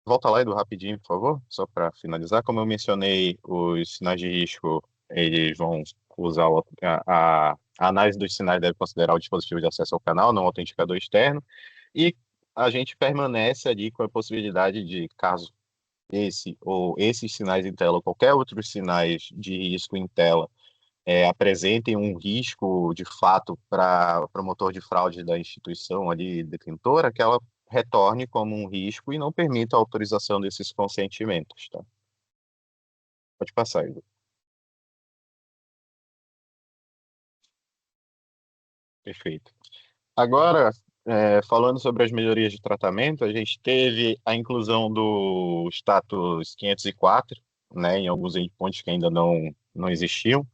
Speaker 8: volta lá, Edu, rapidinho, por favor, só para finalizar. Como eu mencionei, os sinais de risco, eles vão usar a análise dos sinais deve considerar o dispositivo de acesso ao canal, não o autenticador externo, e a gente permanece ali com a possibilidade de, caso esse ou esses sinais em tela ou qualquer outros sinais de risco em tela apresentem um risco de fato para promotor de fraude da instituição ali detentora, que ela retorne como um risco e não permita a autorização desses consentimentos, tá? Pode passar, Igor. Perfeito. Agora, falando sobre as melhorias de tratamento, a gente teve a inclusão do status 504, né, em alguns endpoints que ainda não existiam.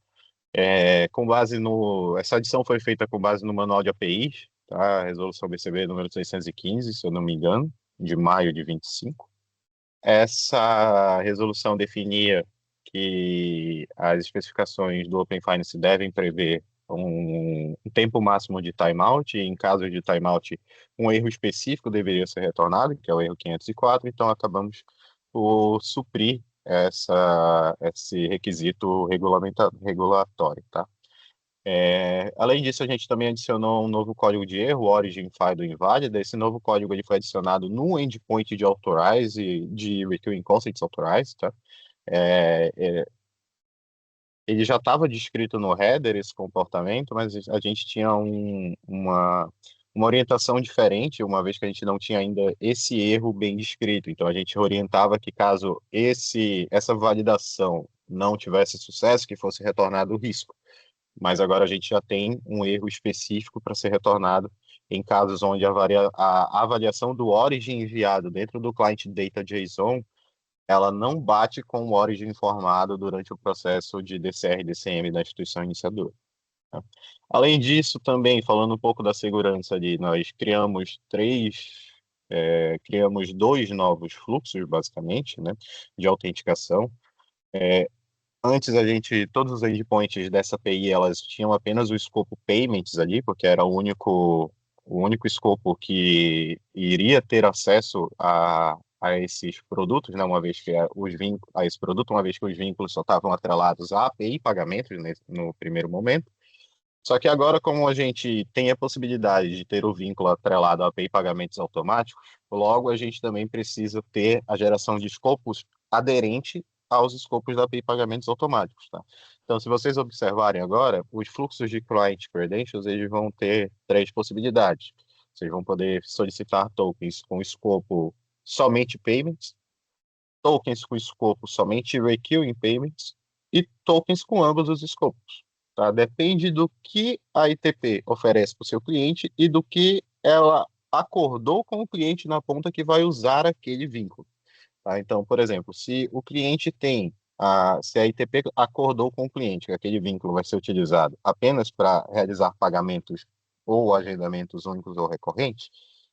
Speaker 8: Essa adição foi feita com base no manual de APIs, tá? Resolução BCB número 615, se eu não me engano, de maio de 25. Essa resolução definia que as especificações do Open Finance devem prever um tempo máximo de timeout, e em caso de timeout, um erro específico deveria ser retornado, que é o erro 504, então acabamos por suprir esse requisito regulatório, tá? Além disso, a gente também adicionou um novo código de erro, Origin File do Invalid. Esse novo código ele foi adicionado no endpoint de Authorize e de Recurring Consents Authorize, tá? Ele já estava descrito no header, esse comportamento, mas a gente tinha uma orientação diferente, uma vez que a gente não tinha ainda esse erro bem descrito. Então, a gente orientava que caso essa validação não tivesse sucesso, que fosse retornado o risco. Mas agora a gente já tem um erro específico para ser retornado em casos onde a avaliação do origin enviado dentro do client data JSON ela não bate com o origin informado durante o processo de DCR e DCM da instituição iniciadora. Tá? Além disso, também, falando um pouco da segurança ali, nós criamos dois novos fluxos, basicamente, né, de autenticação. Antes, todos os endpoints dessa API, elas tinham apenas o escopo payments ali, porque era o único escopo que iria ter acesso a esses produtos, né, uma vez que os vínculos só estavam atrelados à API pagamentos, né, no primeiro momento. Só que agora, como a gente tem a possibilidade de ter o vínculo atrelado à API pagamentos automáticos, logo a gente também precisa ter a geração de escopos aderente aos escopos da API pagamentos automáticos, tá? Então, se vocês observarem agora, os fluxos de client credentials, eles vão ter três possibilidades. Vocês vão poder solicitar tokens com escopo somente payments, tokens com escopo somente recurring payments e tokens com ambos os escopos, tá? Depende do que a ITP oferece para o seu cliente e do que ela acordou com o cliente na ponta que vai usar aquele vínculo. Tá? Então, por exemplo, se a ITP acordou com o cliente que aquele vínculo vai ser utilizado apenas para realizar pagamentos ou agendamentos únicos ou recorrentes,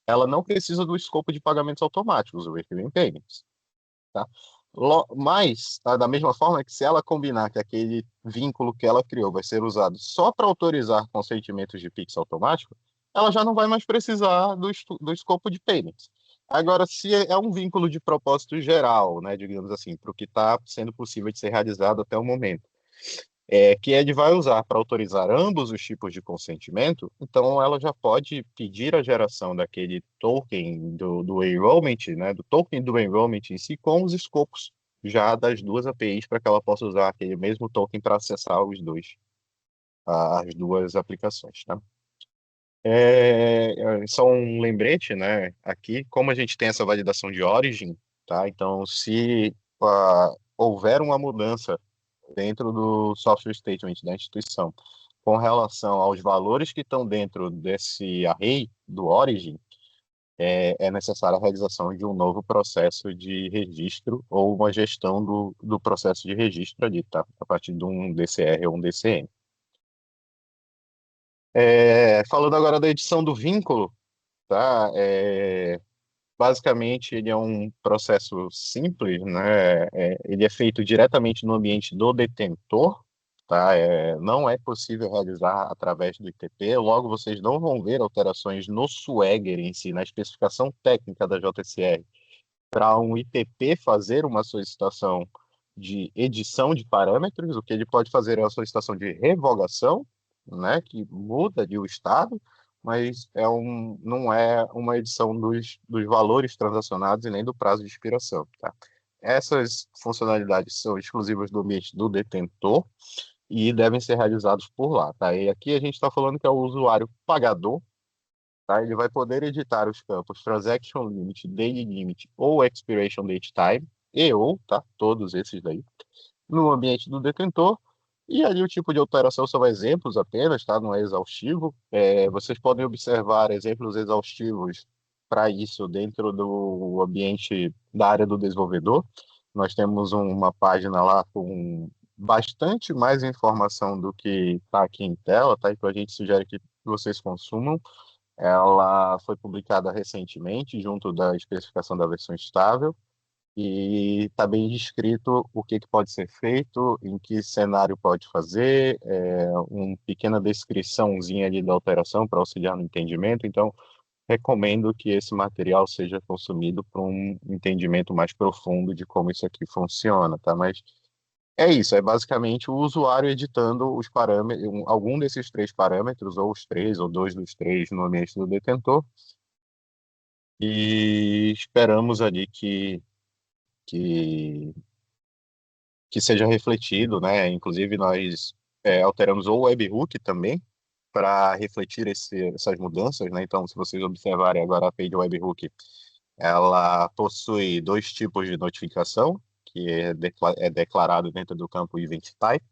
Speaker 8: ela não precisa do escopo de pagamentos automáticos, o Recurring Payments. Tá? Mas, tá, da mesma forma que se ela combinar que aquele vínculo que ela criou vai ser usado só para autorizar consentimentos de Pix automático, ela já não vai mais precisar do escopo de Payments. Agora, se é um vínculo de propósito geral, né, digamos assim, para o que está sendo possível de ser realizado até o momento, que a Ed vai usar para autorizar ambos os tipos de consentimento, então ela já pode pedir a geração daquele token do enrollment, né, do token do enrollment em si, com os escopos já das duas APIs para que ela possa usar aquele mesmo token para acessar as duas aplicações, tá? Só um lembrete, né? Aqui, como a gente tem essa validação de origin, tá? Então, se houver uma mudança dentro do software statement da instituição com relação aos valores que estão dentro desse array do origin, é necessária a realização de um novo processo de registro ou uma gestão do processo de registro ali, tá? A partir de um DCR ou um DCM. Falando agora da edição do vínculo, tá? Basicamente, ele é um processo simples, né? Ele é feito diretamente no ambiente do detentor, tá? Não é possível realizar através do ITP, logo vocês não vão ver alterações no Swagger em si, na especificação técnica da JSR, para um ITP fazer uma solicitação de edição de parâmetros. O que ele pode fazer é uma solicitação de revogação, né, que muda ali o estado, mas não é uma edição dos valores transacionados e nem do prazo de expiração, tá? Essas funcionalidades são exclusivas do ambiente do detentor e devem ser realizados por lá, tá? E aqui a gente está falando que é o usuário pagador, tá? Ele vai poder editar os campos Transaction Limit, Daily Limit ou Expiration Date Time, tá? Todos esses daí, no ambiente do detentor. E ali o tipo de alteração são exemplos apenas, tá? Não é exaustivo. Vocês podem observar exemplos exaustivos para isso dentro do ambiente da área do desenvolvedor. Nós temos uma página lá com bastante mais informação do que está aqui em tela, tá? Então a gente sugere que vocês consumam. Ela foi publicada recentemente, junto da especificação da versão estável, e está bem descrito o que pode ser feito, em que cenário pode fazer, uma pequena descriçãozinha ali da alteração para auxiliar no entendimento. Então, recomendo que esse material seja consumido para um entendimento mais profundo de como isso aqui funciona, tá? Mas é isso, é basicamente o usuário editando os parâmetros, algum desses três parâmetros, ou os três, ou dois dos três no ambiente do detentor, e esperamos ali que, que seja refletido, né? Inclusive, nós alteramos o webhook também para refletir essas mudanças, né? Então, se vocês observarem agora a page webhook, ela possui dois tipos de notificação, que é declarado dentro do campo Event Type,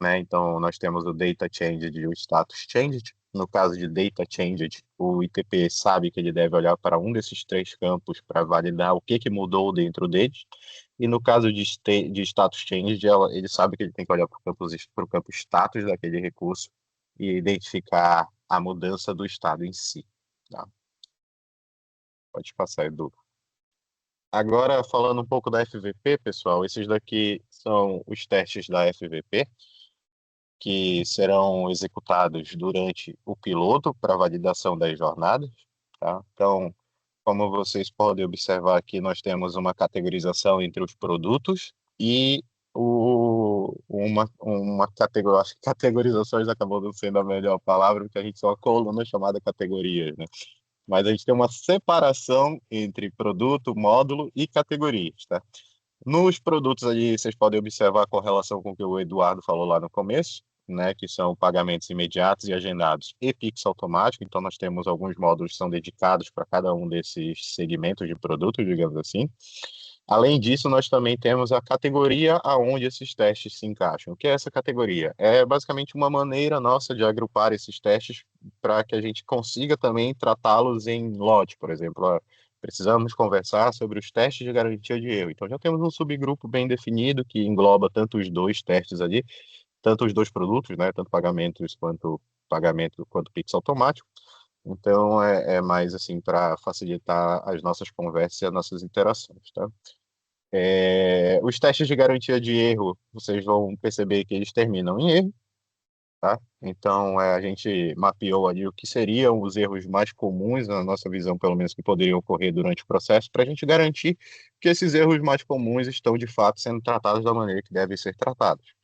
Speaker 8: né? Então, nós temos o Data Changed e o Status Changed. No caso de Data Changed, o ITP sabe que ele deve olhar para um desses três campos para validar o que mudou dentro deles. E no caso de Status Changed, ele sabe que ele tem que olhar para o campo status daquele recurso e identificar a mudança do estado em si, tá? Pode passar, Edu. Agora, falando um pouco da FVP, pessoal, esses daqui são os testes da FVP, que serão executados durante o piloto para validação das jornadas, tá? Então, como vocês podem observar aqui, nós temos uma categorização entre os produtos e uma categoria. Acho que categorizações acabou não sendo a melhor palavra, porque a gente tem uma coluna chamada categorias, né? Mas a gente tem uma separação entre produto, módulo e categorias, tá? Nos produtos ali, vocês podem observar a correlação com o que o Eduardo falou lá no começo, né, que são pagamentos imediatos e agendados e Pix automático. Então, nós temos alguns módulos que são dedicados para cada um desses segmentos de produto, digamos assim. Além disso, nós também temos a categoria aonde esses testes se encaixam. O que é essa categoria? É basicamente uma maneira nossa de agrupar esses testes para que a gente consiga também tratá-los em lote, por exemplo. Precisamos conversar sobre os testes de garantia de erro. Então, já temos um subgrupo bem definido que engloba tanto os dois testes ali, tanto os dois produtos, né, tanto pagamentos quanto Pix automático. Então, é mais assim para facilitar as nossas conversas e as nossas interações, tá? Os testes de garantia de erro, vocês vão perceber que eles terminam em erro, tá? Então, a gente mapeou ali o que seriam os erros mais comuns, na nossa visão, pelo menos, que poderiam ocorrer durante o processo, para a gente garantir que esses erros mais comuns estão, de fato, sendo tratados da maneira que devem ser tratados.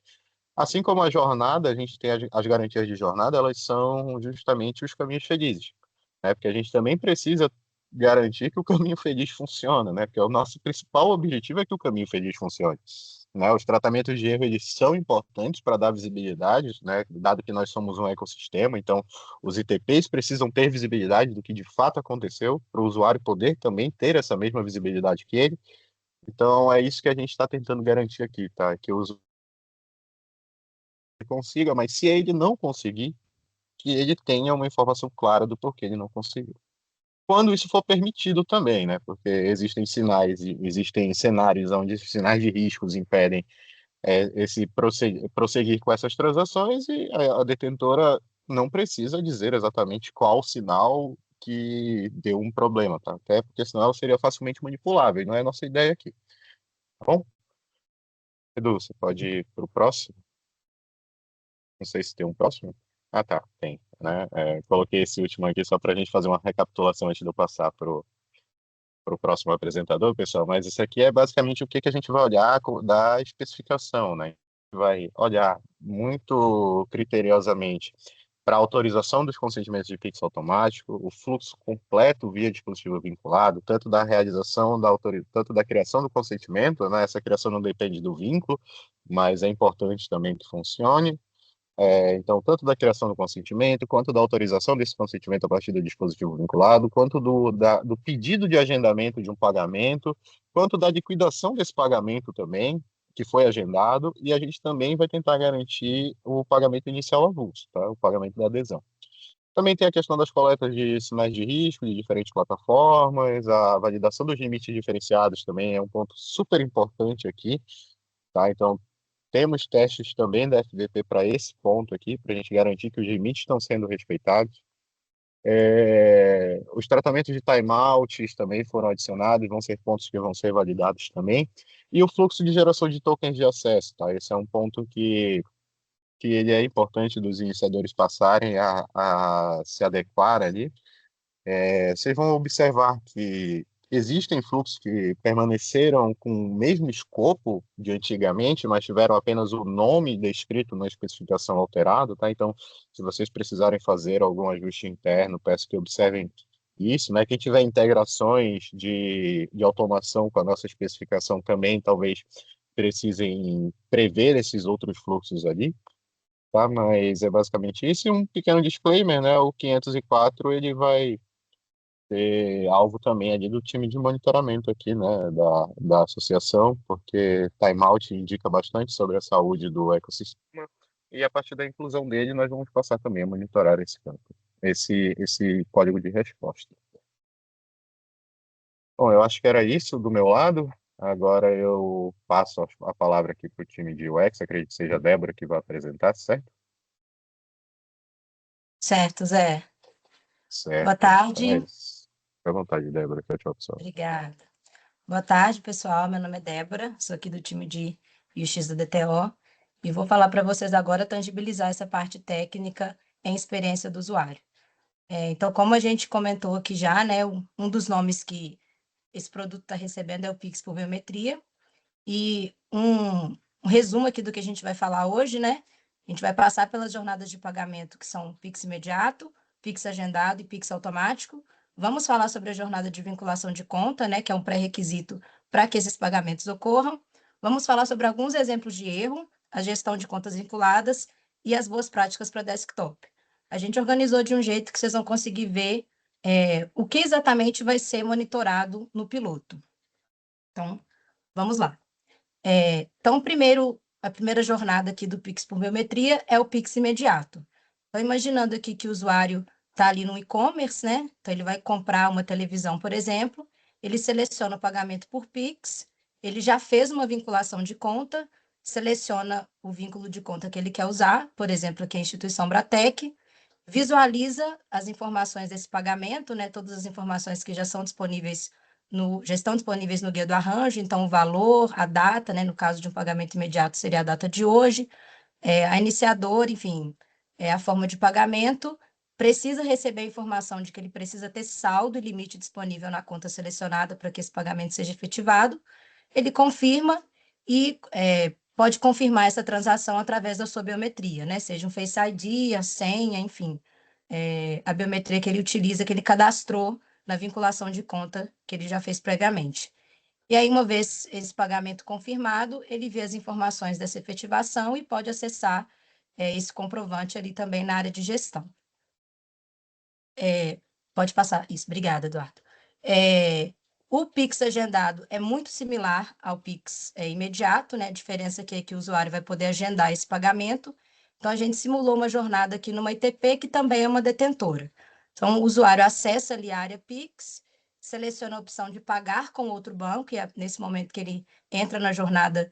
Speaker 8: Assim como a jornada, a gente tem as garantias de jornada, elas são justamente os caminhos felizes, né? Porque a gente também precisa garantir que o caminho feliz funciona, né? Porque o nosso principal objetivo é que o caminho feliz funcione, né? Os tratamentos de erro, eles são importantes para dar visibilidade, né? Dado que nós somos um ecossistema, então os ITPs precisam ter visibilidade do que de fato aconteceu, para o usuário poder também ter essa mesma visibilidade que ele. Então é isso que a gente está tentando garantir aqui, tá? Que o usuário consiga, mas se ele não conseguir, que ele tenha uma informação clara do porquê ele não conseguiu. Quando isso for permitido também, né? Porque existem sinais, existem cenários onde esses sinais de riscos impedem esse prosseguir com essas transações e a detentora não precisa dizer exatamente qual sinal que deu um problema, tá? Até porque senão ela seria facilmente manipulável, e não é a nossa ideia aqui. Tá bom? Edu, você pode ir para o próximo? Não sei se tem um próximo. Ah, tá, tem, né? Coloquei esse último aqui só para a gente fazer uma recapitulação antes de eu passar para o próximo apresentador, pessoal. Mas isso aqui é basicamente o que a gente vai olhar da especificação, né? A gente vai olhar muito criteriosamente para a autorização dos consentimentos de Pix automático, o fluxo completo via dispositivo vinculado, tanto da realização, tanto da criação do consentimento, né? Essa criação não depende do vínculo, mas é importante também que funcione. Então, tanto da criação do consentimento, quanto da autorização desse consentimento a partir do dispositivo vinculado, quanto do pedido de agendamento de um pagamento, quanto da liquidação desse pagamento também, que foi agendado, e a gente também vai tentar garantir o pagamento inicial avulso, tá? O pagamento da adesão. Também tem a questão das coletas de sinais de risco de diferentes plataformas, a validação dos limites diferenciados também é um ponto super importante aqui, tá? Então, temos testes também da FVP para esse ponto aqui, para a gente garantir que os limites estão sendo respeitados. Os tratamentos de timeouts também foram adicionados, vão ser pontos que vão ser validados também. E o fluxo de geração de tokens de acesso, tá? Esse é um ponto que ele é importante dos iniciadores passarem a se adequar ali. Vocês vão observar que existem fluxos que permaneceram com o mesmo escopo de antigamente, mas tiveram apenas o nome descrito na especificação alterado, tá? Então, se vocês precisarem fazer algum ajuste interno, peço que observem isso, né? Quem tiver integrações de automação com a nossa especificação também, talvez precisem prever esses outros fluxos ali, tá? Mas é basicamente isso. E um pequeno disclaimer, né? O 504, ele vai ser alvo também ali do time de monitoramento aqui, né, da associação, porque timeout indica bastante sobre a saúde do ecossistema, e a partir da inclusão dele nós vamos passar também a monitorar esse campo, esse código de resposta. Bom, eu acho que era isso do meu lado. Agora eu passo a palavra aqui para o time de UX, acredito que seja a Débora que vai apresentar, certo?
Speaker 3: Certo, Zé.
Speaker 8: Certo.
Speaker 3: Boa tarde.
Speaker 8: Então é isso. Fique à vontade, Débora, que é a tua opção.
Speaker 3: Obrigada. Boa tarde, pessoal. Meu nome é Débora, sou aqui do time de UX da DTO e vou falar para vocês agora tangibilizar essa parte técnica em experiência do usuário. Então, como a gente comentou aqui já, né, um dos nomes que esse produto está recebendo é o Pix por biometria. E um resumo aqui do que a gente vai falar hoje, né? A gente vai passar pelas jornadas de pagamento, que são Pix imediato, Pix agendado e Pix automático. Vamos falar sobre a jornada de vinculação de conta, né? Que é um pré-requisito para que esses pagamentos ocorram. Vamos falar sobre alguns exemplos de erro, a gestão de contas vinculadas e as boas práticas para desktop. A gente organizou de um jeito que vocês vão conseguir ver o que exatamente vai ser monitorado no piloto. Então, vamos lá. Então, a primeira jornada aqui do Pix por biometria é o Pix imediato. Então, imaginando aqui que o usuário está ali no e-commerce, né? Então, ele vai comprar uma televisão, por exemplo, ele seleciona o pagamento por Pix, ele já fez uma vinculação de conta, seleciona o vínculo de conta que ele quer usar, por exemplo, aqui a instituição Bratec, visualiza as informações desse pagamento, né? Todas as informações que já estão disponíveis no guia do arranjo, então o valor, a data, né? No caso de um pagamento imediato seria a data de hoje, a iniciadora, enfim, a forma de pagamento, precisa receber a informação de que ele precisa ter saldo e limite disponível na conta selecionada para que esse pagamento seja efetivado. Ele confirma e pode confirmar essa transação através da sua biometria, né? Seja um Face ID, a senha, enfim, a biometria que ele utiliza, que ele cadastrou na vinculação de conta que ele já fez previamente. E aí, uma vez esse pagamento confirmado, ele vê as informações dessa efetivação e pode acessar esse comprovante ali também na área de gestão. Pode passar isso. Obrigada, Eduardo. O Pix agendado é muito similar ao Pix imediato, né? A diferença aqui é que o usuário vai poder agendar esse pagamento. Então, a gente simulou uma jornada aqui numa ITP, que também é uma detentora. Então, o usuário acessa ali a área Pix, seleciona a opção de pagar com outro banco, e é nesse momento que ele entra na jornada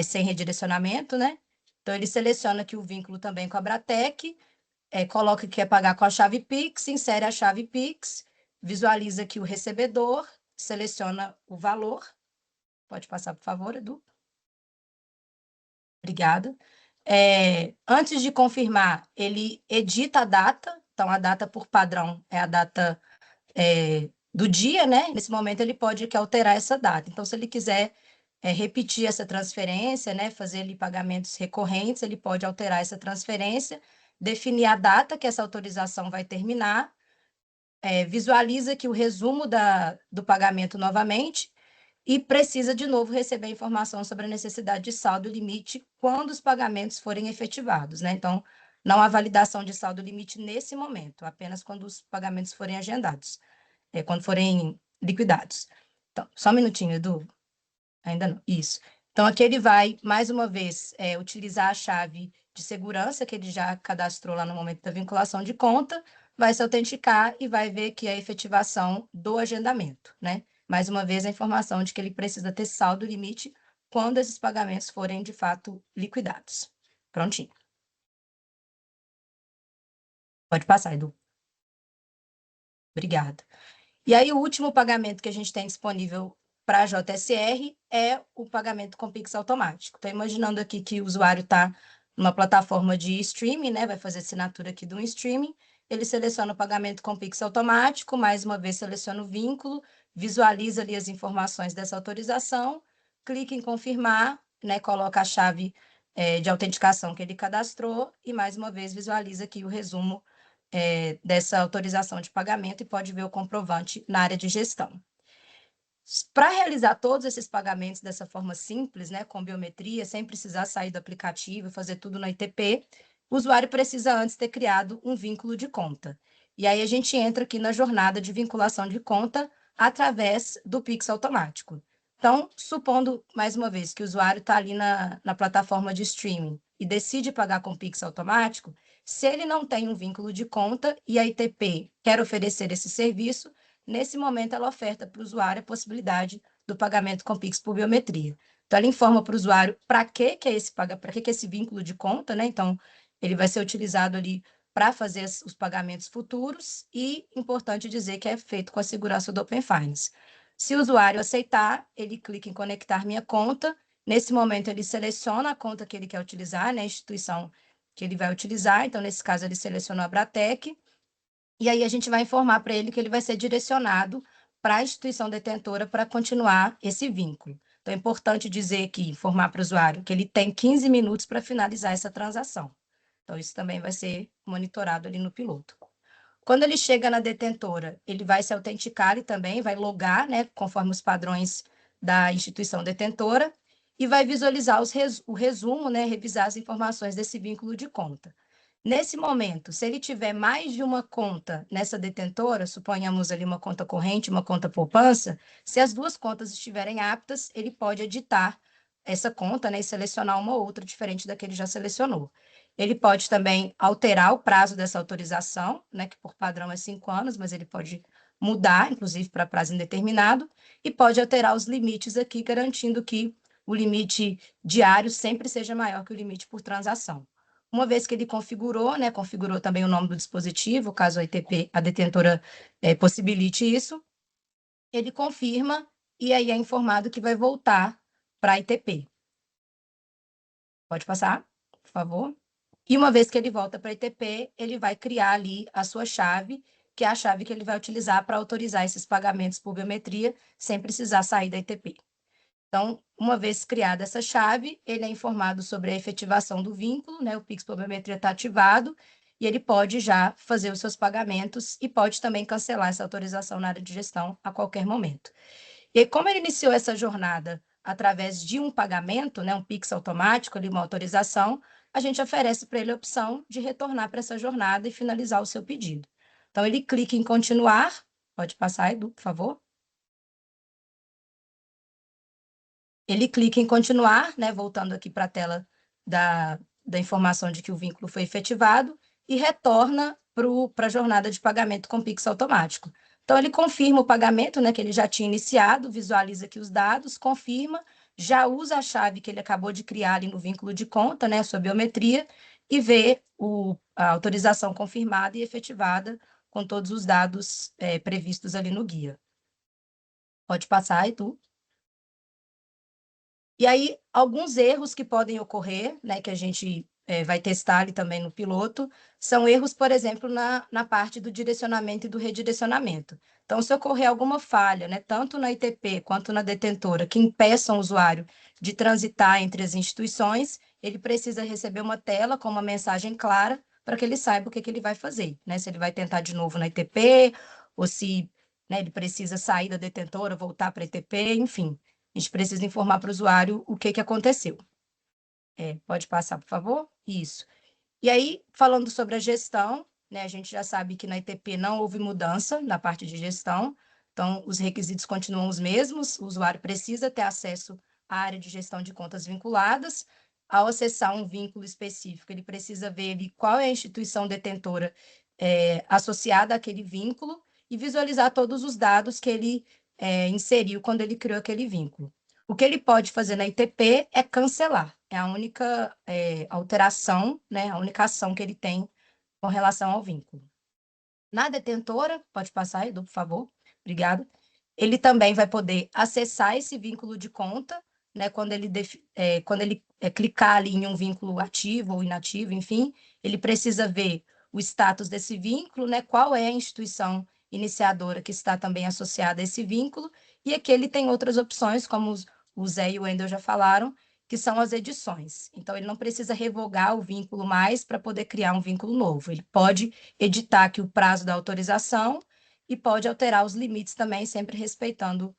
Speaker 3: sem redirecionamento, né? Então, ele seleciona aqui o vínculo também com a Bratec, coloca que quer pagar com a chave Pix, insere a chave Pix, visualiza aqui o recebedor, seleciona o valor. Pode passar, por favor, Edu. Obrigada. Antes de confirmar, ele edita a data. Então, a data por padrão é a data do dia, né? Nesse momento, ele pode alterar essa data. Então, se ele quiser repetir essa transferência, né? Fazer ali pagamentos recorrentes, ele pode alterar essa transferência, definir a data que essa autorização vai terminar, visualiza aqui o resumo do pagamento novamente e precisa de novo receber informação sobre a necessidade de saldo e limite quando os pagamentos forem efetivados, né? Então, não há validação de saldo e limite nesse momento, apenas quando os pagamentos forem agendados, quando forem liquidados. Então, só um minutinho, Edu. Ainda não. Isso. Então, aqui ele vai, mais uma vez, utilizar a chave de segurança que ele já cadastrou lá no momento da vinculação de conta, vai se autenticar e vai ver que é a efetivação do agendamento, né? Mais uma vez, a informação de que ele precisa ter saldo limite quando esses pagamentos forem, de fato, liquidados. Prontinho. Pode passar, Edu. Obrigada. E aí, o último pagamento que a gente tem disponível para a JSR é o pagamento com Pix automático. Estou imaginando aqui que o usuário está numa plataforma de streaming, né? Vai fazer assinatura aqui do streaming. Ele seleciona o pagamento com Pix automático, mais uma vez seleciona o vínculo, visualiza ali as informações dessa autorização, clica em confirmar, né? Coloca a chave de autenticação que ele cadastrou e, mais uma vez, visualiza aqui o resumo dessa autorização de pagamento e pode ver o comprovante na área de gestão. Para realizar todos esses pagamentos dessa forma simples, né, com biometria, sem precisar sair do aplicativo e fazer tudo na ITP, o usuário precisa antes ter criado um vínculo de conta. E aí a gente entra aqui na jornada de vinculação de conta através do Pix automático. Então, supondo, mais uma vez, que o usuário está ali na plataforma de streaming e decide pagar com Pix automático, se ele não tem um vínculo de conta e a ITP quer oferecer esse serviço, nesse momento ela oferta para o usuário a possibilidade do pagamento com Pix por biometria. Então, ela informa para o usuário para que é esse vínculo de conta, né? Então, ele vai ser utilizado ali para fazer os pagamentos futuros e, importante dizer que é feito com a segurança do Open Finance. Se o usuário aceitar, ele clica em conectar minha conta. Nesse momento, ele seleciona a conta que ele quer utilizar, né? A instituição que ele vai utilizar. Então, nesse caso, ele selecionou a Bratec. E aí, a gente vai informar para ele que ele vai ser direcionado para a instituição detentora para continuar esse vínculo. Então, é importante dizer aqui, informar para o usuário que ele tem 15 minutos para finalizar essa transação. Então, isso também vai ser monitorado ali no piloto. Quando ele chega na detentora, ele vai se autenticar e também vai logar, né, conforme os padrões da instituição detentora, e vai visualizar o resumo, né, revisar as informações desse vínculo de conta. Nesse momento, se ele tiver mais de uma conta nessa detentora, suponhamos ali uma conta corrente, uma conta poupança, se as duas contas estiverem aptas, ele pode editar essa conta, né, e selecionar uma ou outra diferente da que ele já selecionou. Ele pode também alterar o prazo dessa autorização, né, que por padrão é 5 anos, mas ele pode mudar, inclusive, para prazo indeterminado, e pode alterar os limites aqui, garantindo que o limite diário sempre seja maior que o limite por transação. Uma vez que ele configurou, né, configurou também o nome do dispositivo, caso a ITP, a detentora, possibilite isso, ele confirma e aí é informado que vai voltar para a ITP. Pode passar, por favor. E uma vez que ele volta para a ITP, ele vai criar ali a sua chave, que é a chave que ele vai utilizar para autorizar esses pagamentos por biometria, sem precisar sair da ITP. Então, uma vez criada essa chave, ele é informado sobre a efetivação do vínculo, né? O Pix por biometria está ativado, e ele pode já fazer os seus pagamentos e pode também cancelar essa autorização na área de gestão a qualquer momento. E como ele iniciou essa jornada através de um pagamento, né, um Pix automático, ali, uma autorização, a gente oferece para ele a opção de retornar para essa jornada e finalizar o seu pedido. Então, ele clica em continuar. Pode passar, Edu, por favor. Ele clica em continuar, né, voltando aqui para a tela da informação de que o vínculo foi efetivado, e retorna para a jornada de pagamento com Pix automático. Então, ele confirma o pagamento, né, que ele já tinha iniciado, visualiza aqui os dados, confirma, já usa a chave que ele acabou de criar ali no vínculo de conta, né, sua biometria, e vê a autorização confirmada e efetivada com todos os dados previstos ali no guia. Pode passar, Edu. E aí, alguns erros que podem ocorrer, né, que a gente vai testar ali também no piloto, são erros, por exemplo, na parte do direcionamento e do redirecionamento. Então, se ocorrer alguma falha, né, tanto na ITP quanto na detentora, que impeçam o usuário de transitar entre as instituições, ele precisa receber uma tela com uma mensagem clara para que ele saiba o que ele vai fazer, né? Se ele vai tentar de novo na ITP, ou se, né, ele precisa sair da detentora, voltar para a ITP, enfim. A gente precisa informar para o usuário o que aconteceu. Pode passar, por favor? Isso. E aí, falando sobre a gestão, né, a gente já sabe que na ITP não houve mudança na parte de gestão, então os requisitos continuam os mesmos, o usuário precisa ter acesso à área de gestão de contas vinculadas. Ao acessar um vínculo específico, ele precisa ver ali qual é a instituição detentora associada àquele vínculo e visualizar todos os dados que ele inseriu quando ele criou aquele vínculo. O que ele pode fazer na ITP é cancelar. É a única alteração, né, a única ação que ele tem com relação ao vínculo. Na detentora, pode passar, Edu, por favor. Obrigada. Ele também vai poder acessar esse vínculo de conta, né, quando ele clicar ali em um vínculo ativo ou inativo, enfim, ele precisa ver o status desse vínculo, né, qual é a instituição iniciadora que está também associada a esse vínculo, e aqui ele tem outras opções, como o Zé e o Wendel já falaram, que são as edições. Então, ele não precisa revogar o vínculo mais para poder criar um vínculo novo. Ele pode editar aqui o prazo da autorização e pode alterar os limites também, sempre respeitando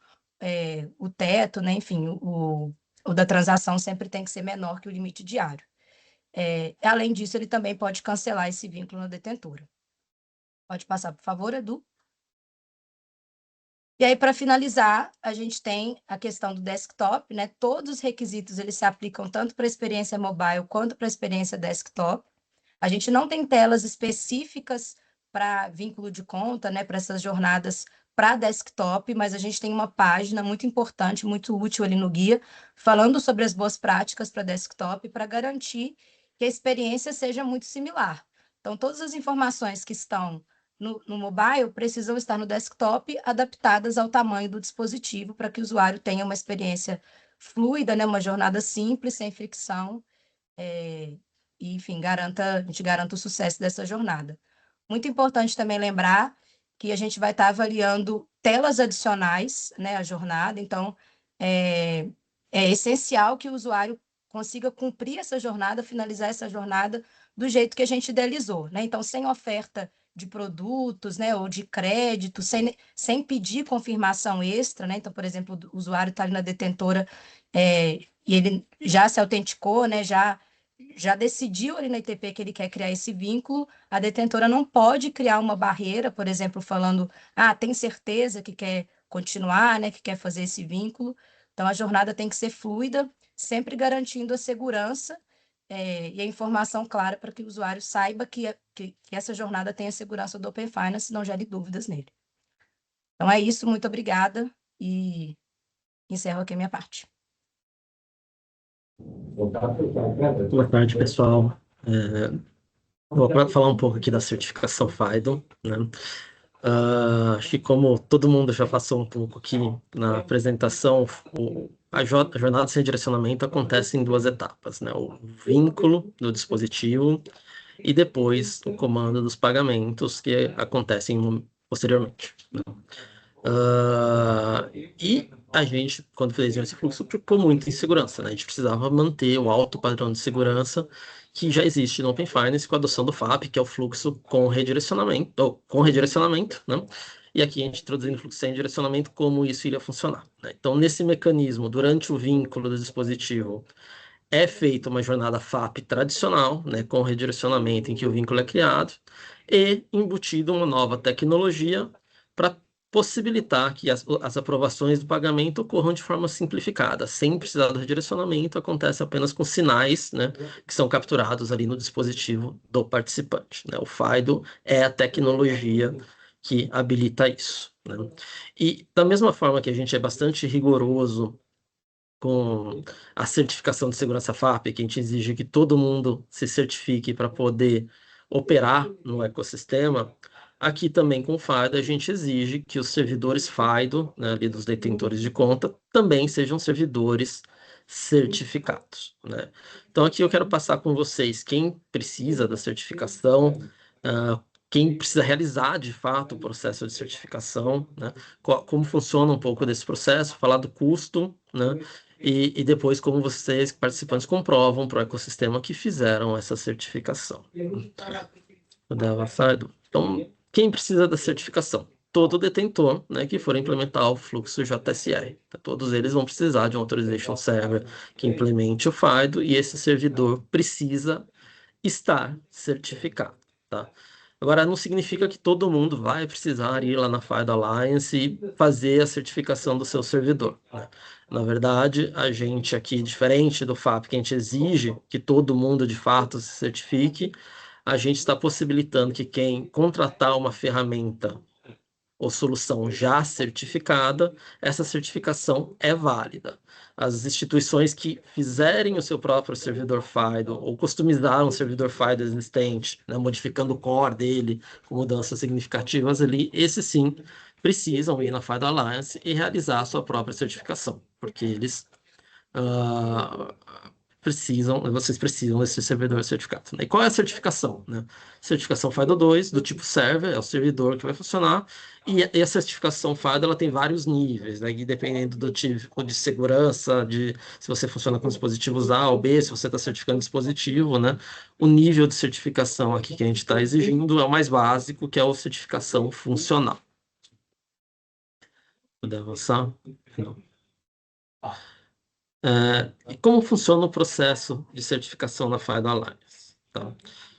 Speaker 3: o teto, né? Enfim, o da transação sempre tem que ser menor que o limite diário. Além disso, ele também pode cancelar esse vínculo na detentora. Pode passar, por favor, Edu. E aí, para finalizar, a gente tem a questão do desktop, né? Todos os requisitos, eles se aplicam tanto para a experiência mobile quanto para a experiência desktop. A gente não tem telas específicas para vínculo de conta, né? Para essas jornadas para desktop, mas a gente tem uma página muito importante, muito útil ali no guia, falando sobre as boas práticas para desktop, para garantir que a experiência seja muito similar. Então, todas as informações que estão no mobile precisam estar no desktop, adaptadas ao tamanho do dispositivo, para que o usuário tenha uma experiência fluida, né, uma jornada simples, sem fricção, e, enfim, a gente garanta o sucesso dessa jornada. Muito importante também lembrar que a gente vai estar avaliando telas adicionais, né, à jornada, então é essencial que o usuário consiga cumprir essa jornada, finalizar essa jornada do jeito que a gente idealizou, né? Então, sem oferta de produtos, né, ou de crédito, sem pedir confirmação extra, né? Então, por exemplo, o usuário está ali na detentora e ele já se autenticou, né, já decidiu ali na ITP que ele quer criar esse vínculo, a detentora não pode criar uma barreira, por exemplo, falando, tem certeza que quer continuar, né, que quer fazer esse vínculo. Então, a jornada tem que ser fluida, sempre garantindo a segurança e a informação clara para que o usuário saiba que essa jornada tem a segurança do Open Finance, não gere dúvidas nele. Então, é isso, muito obrigada e encerro aqui a minha parte.
Speaker 1: Boa tarde, pessoal. Vou falar um pouco aqui da certificação FIDO, né? Acho que como todo mundo já passou um pouco aqui na apresentação, a jornada sem redirecionamento acontece em duas etapas, né? O vínculo do dispositivo e depois o comando dos pagamentos que acontecem posteriormente, né? E a gente, quando fez esse fluxo, ficou muito em segurança, né? A gente precisava manter o alto padrão de segurança que já existe no Open Finance com a adoção do FAP, que é o fluxo com redirecionamento, né? E aqui a gente introduzindo o fluxo sem direcionamento, como isso iria funcionar, né? Então, nesse mecanismo, durante o vínculo do dispositivo, é feita uma jornada FAP tradicional, né, com redirecionamento em que o vínculo é criado, e embutido uma nova tecnologia para possibilitar que as aprovações do pagamento ocorram de forma simplificada, sem precisar do redirecionamento, acontece apenas com sinais, né, que são capturados ali no dispositivo do participante, né? O FIDO é a tecnologia que habilita isso, né? E da mesma forma que a gente é bastante rigoroso com a certificação de segurança FAP, que a gente exige que todo mundo se certifique para poder operar no ecossistema, aqui também com o FIDO a gente exige que os servidores FIDO, né, ali dos detentores de conta, também sejam servidores certificados, né? Então aqui eu quero passar com vocês quem precisa da certificação, quem precisa realizar de fato o processo de certificação, né? Como funciona um pouco desse processo, falar do custo, né? E depois como vocês, participantes, comprovam para o ecossistema que fizeram essa certificação. Poder avançar, Edu? Então, quem precisa da certificação? Todo detentor, né, que for implementar o fluxo JSR. Todos eles vão precisar de um Authorization Server que implemente o FIDO e esse servidor precisa estar certificado, tá? Agora, não significa que todo mundo vai precisar ir lá na FIDO Alliance e fazer a certificação do seu servidor, né? Na verdade, a gente aqui, diferente do FAP, que a gente exige que todo mundo de fato se certifique, a gente está possibilitando que quem contratar uma ferramenta ou solução já certificada, essa certificação é válida. As instituições que fizerem o seu próprio servidor FIDO ou customizaram o servidor FIDO existente, né, modificando o core dele com mudanças significativas ali, esses sim precisam ir na FIDO Alliance e realizar a sua própria certificação, porque eles vocês precisam desse servidor certificado, né? E qual é a certificação, né? Certificação FIDO 2, do tipo server, é o servidor que vai funcionar, e a certificação FIDO, ela tem vários níveis, né? E dependendo do tipo de segurança, de se você funciona com dispositivos A ou B, se você está certificando dispositivo, né? O nível de certificação aqui que a gente está exigindo é o mais básico, que é a certificação funcional. Poder avançar? Não. E como funciona o processo de certificação na FIDO Alliance, tá?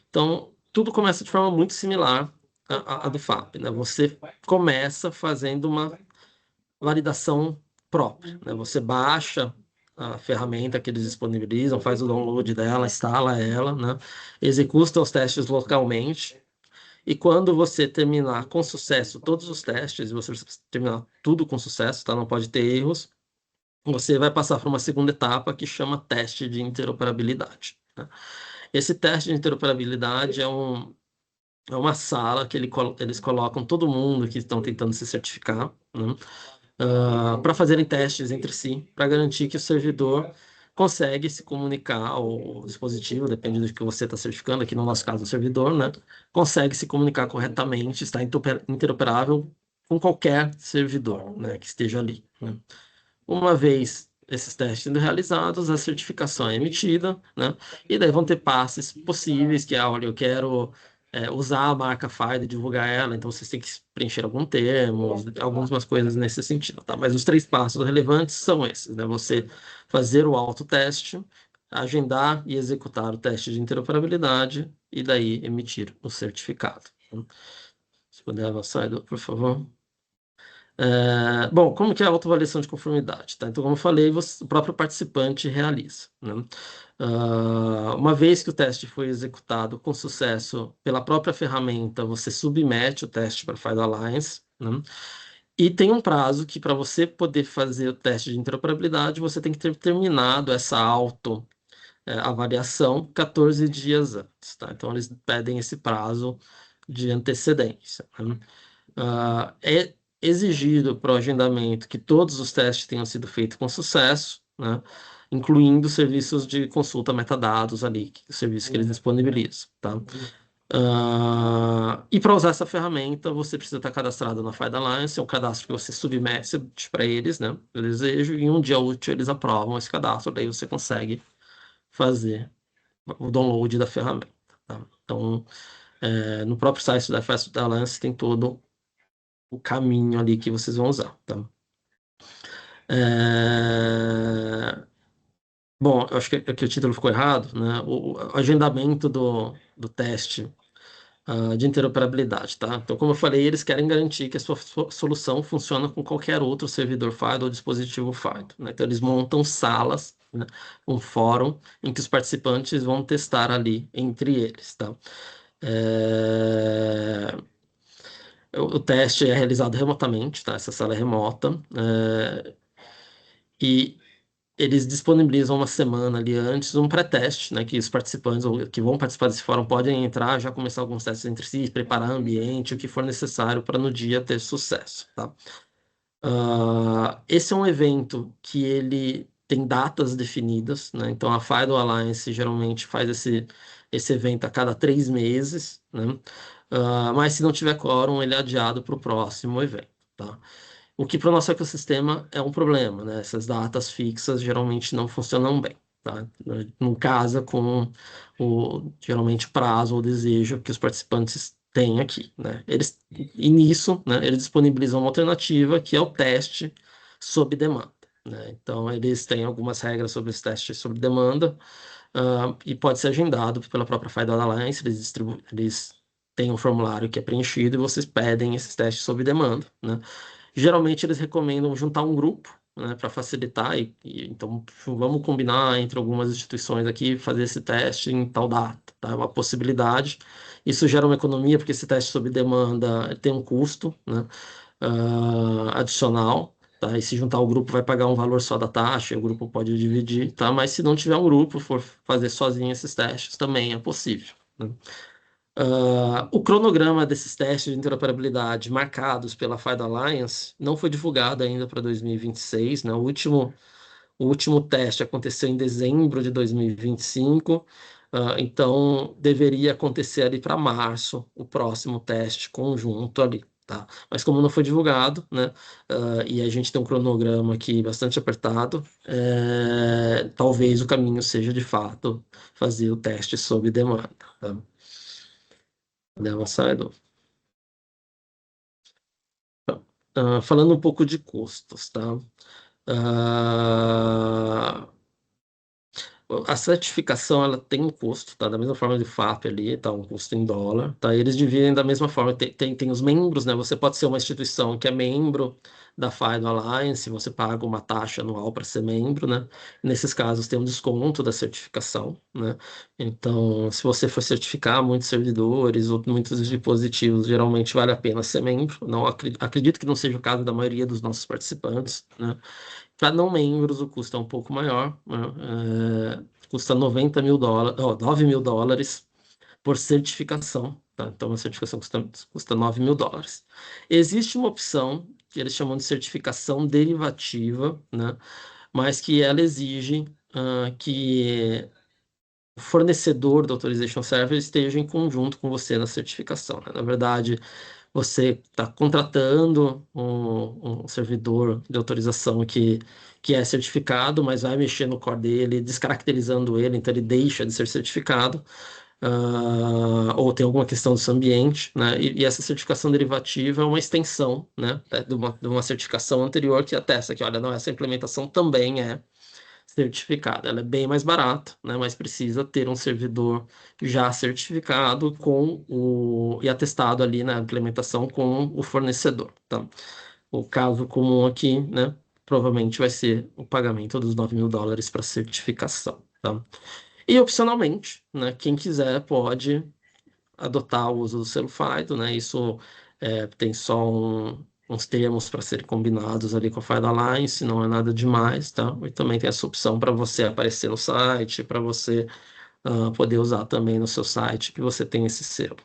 Speaker 1: Então, tudo começa de forma muito similar à do FAP, né? Você começa fazendo uma validação própria, né? Você baixa a ferramenta que eles disponibilizam, faz o download dela, instala ela, né? Executa os testes localmente, e quando você terminar com sucesso todos os testes, e você terminar tudo com sucesso, tá? Não pode ter erros, você vai passar para uma segunda etapa que chama teste de interoperabilidade, né? Esse teste de interoperabilidade é uma sala que eles colocam todo mundo que estão tentando se certificar, né, para fazerem testes entre si, para garantir que o servidor consegue se comunicar, ou o dispositivo, depende do que você está certificando, aqui no nosso caso o servidor, né, consegue se comunicar corretamente, está interoperável com qualquer servidor, né, que esteja ali, né. Uma vez esses testes sendo realizados, a certificação é emitida, né? E daí vão ter passes possíveis, que é, olha, eu quero usar a marca FIDO e divulgar ela, então vocês têm que preencher algum termo, algumas coisas nesse sentido, tá? Mas os 3 passos relevantes são esses, né? Você fazer o autoteste, agendar e executar o teste de interoperabilidade, e daí emitir o certificado. Se puder avançar, Edu, por favor. Bom, como que é a autoavaliação de conformidade, tá? Então, como eu falei, o próprio participante realiza, né? Uma vez que o teste foi executado com sucesso pela própria ferramenta, você submete o teste para a FIDO Alliance, né? E tem um prazo que, para você poder fazer o teste de interoperabilidade, você tem que ter terminado essa avaliação 14 dias antes, tá? Então, eles pedem esse prazo de antecedência, né? É exigido para o agendamento que todos os testes tenham sido feitos com sucesso, né? Incluindo serviços de consulta metadados ali, serviços que eles disponibilizam, tá? E para usar essa ferramenta, você precisa estar cadastrado na FIDO Alliance, é um cadastro que você submete para eles, né? Eu desejo, e em um dia útil eles aprovam esse cadastro, daí você consegue fazer o download da ferramenta, tá? Então, no próprio site da FIDO Alliance tem todo o caminho ali que vocês vão usar, tá? Bom, eu acho que aqui o título ficou errado, né? O agendamento do teste de interoperabilidade, tá? Então, como eu falei, eles querem garantir que a sua solução funciona com qualquer outro servidor FIDO ou dispositivo FIDO, né? Então, eles montam salas, né? Um fórum em que os participantes vão testar ali entre eles, tá? O teste é realizado remotamente, tá? Essa sala é remota, e eles disponibilizam uma semana ali antes um pré-teste, né, que os participantes ou que vão participar desse fórum podem entrar, já começar alguns testes entre si, preparar o ambiente, o que for necessário para no dia ter sucesso, tá? Esse é um evento que ele tem datas definidas, né? Então a FIDO Alliance geralmente faz esse evento a cada 3 meses, né? Mas se não tiver quórum, ele é adiado para o próximo evento, tá? O que para o nosso ecossistema é um problema, né? Essas datas fixas geralmente não funcionam bem, tá? Não casa com geralmente o prazo ou desejo que os participantes têm aqui, né? E nisso, né, eles disponibilizam uma alternativa que é o teste sob demanda, né? Então, eles têm algumas regras sobre esse teste sob demanda, e pode ser agendado pela própria FIDO Alliance, eles têm um formulário que é preenchido e vocês pedem esses testes sob demanda, né? Geralmente eles recomendam juntar um grupo, né, para facilitar, então vamos combinar entre algumas instituições aqui, fazer esse teste em tal data, tá? É uma possibilidade. Isso gera uma economia, porque esse teste sob demanda tem um custo, né, adicional, tá? E se juntar o grupo vai pagar um valor só da taxa, o grupo pode dividir, tá? Mas se não tiver um grupo, for fazer sozinho esses testes, também é possível, né? O cronograma desses testes de interoperabilidade marcados pela FIDO Alliance não foi divulgado ainda para 2026, né? O último teste aconteceu em dezembro de 2025, então deveria acontecer ali para março o próximo teste conjunto ali, tá? Mas como não foi divulgado, né? E a gente tem um cronograma aqui bastante apertado, talvez o caminho seja de fato fazer o teste sob demanda, tá? Avançado. Falando um pouco de custos, tá? A certificação ela tem um custo, tá? Da mesma forma de FAP ali, tá? Um custo em dólar, tá? Eles dividem da mesma forma. Tem os membros, né? Você pode ser uma instituição que é membro da FIDO Alliance, você paga uma taxa anual para ser membro, né? Nesses casos tem um desconto da certificação, né? Então, se você for certificar muitos servidores ou muitos dispositivos, geralmente vale a pena ser membro. Não acredito que não seja o caso da maioria dos nossos participantes, né? Para não membros, o custo é um pouco maior, né? Custa 90 mil dólares, 9 mil dólares por certificação, tá? Então, a certificação custa 9 mil dólares. Existe uma opção que eles chamam de certificação derivativa, né? Mas que ela exige que o fornecedor do Authorization Server esteja em conjunto com você na certificação, né? Na verdade, você está contratando um servidor de autorização que é certificado, mas vai mexer no core dele, descaracterizando ele, então ele deixa de ser certificado, ou tem alguma questão do seu ambiente, né? E essa certificação derivativa é uma extensão, né, de uma certificação anterior que atesta que, olha, não, essa implementação também é certificada. Ela é bem mais barata, né, mas precisa ter um servidor já certificado e atestado ali na implementação com o fornecedor, tá? O caso comum aqui, né, provavelmente vai ser o pagamento dos 9 mil dólares para certificação, tá? E opcionalmente, né, quem quiser pode adotar o uso do selo FIDO, né? Isso tem só uns termos para serem combinados ali com a FIDO Alliance, não é nada demais, tá? E também tem essa opção para você aparecer no site, para você poder usar também no seu site que você tem esse selo.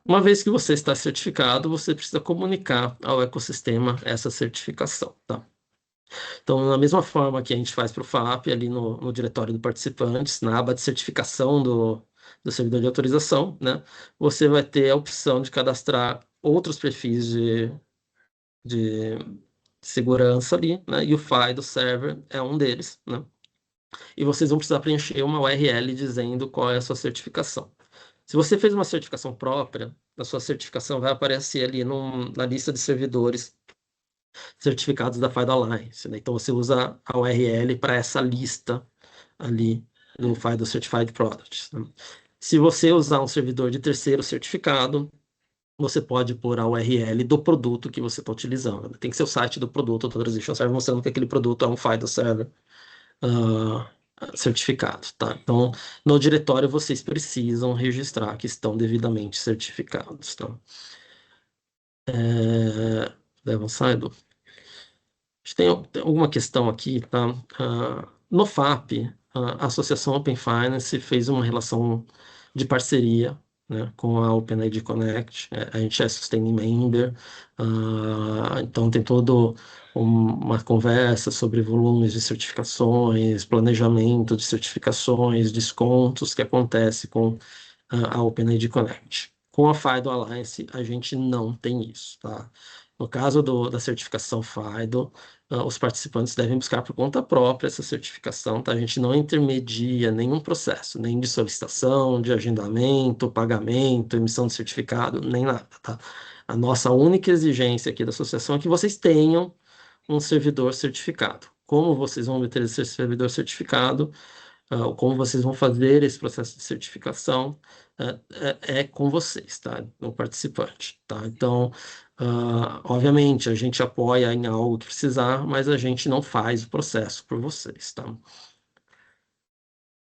Speaker 1: Uma vez que você está certificado, você precisa comunicar ao ecossistema essa certificação, tá? Então, da mesma forma que a gente faz para o FAP, ali no diretório do participantes, na aba de certificação do servidor de autorização, né? Você vai ter a opção de cadastrar outros perfis de segurança ali, né? E o FI do server é um deles, né? E vocês vão precisar preencher uma URL dizendo qual é a sua certificação. Se você fez uma certificação própria, a sua certificação vai aparecer ali na lista de servidores certificados da FIDO Alliance, né? Então você usa a URL para essa lista ali no FIDO Certified Products, né? Se você usar um servidor de terceiro certificado, você pode pôr a URL do produto que você está utilizando. Tem que ser o site do produto do Transition Server mostrando que aquele produto é um FIDO Server certificado, tá? Então, no diretório vocês precisam registrar que estão devidamente certificados, tá? Deve avançar, Edu? Tem alguma questão aqui, tá? No FAP, a Associação Open Finance fez uma relação de parceria, né, com a OpenID Connect. A gente é Sustaining Member, então tem toda uma conversa sobre volumes de certificações, planejamento de certificações, descontos que acontece com a OpenID Connect. Com a FIDO Alliance, a gente não tem isso, tá? No caso da certificação FIDO, os participantes devem buscar por conta própria essa certificação, tá? A gente não intermedia nenhum processo, nem de solicitação, de agendamento, pagamento, emissão de certificado, nem nada, tá? A nossa única exigência aqui da associação é que vocês tenham um servidor certificado. Como vocês vão obter esse servidor certificado, como vocês vão fazer esse processo de certificação, é com vocês, tá? O participante, tá? Então, obviamente, a gente apoia em algo que precisar, mas a gente não faz o processo por vocês, tá?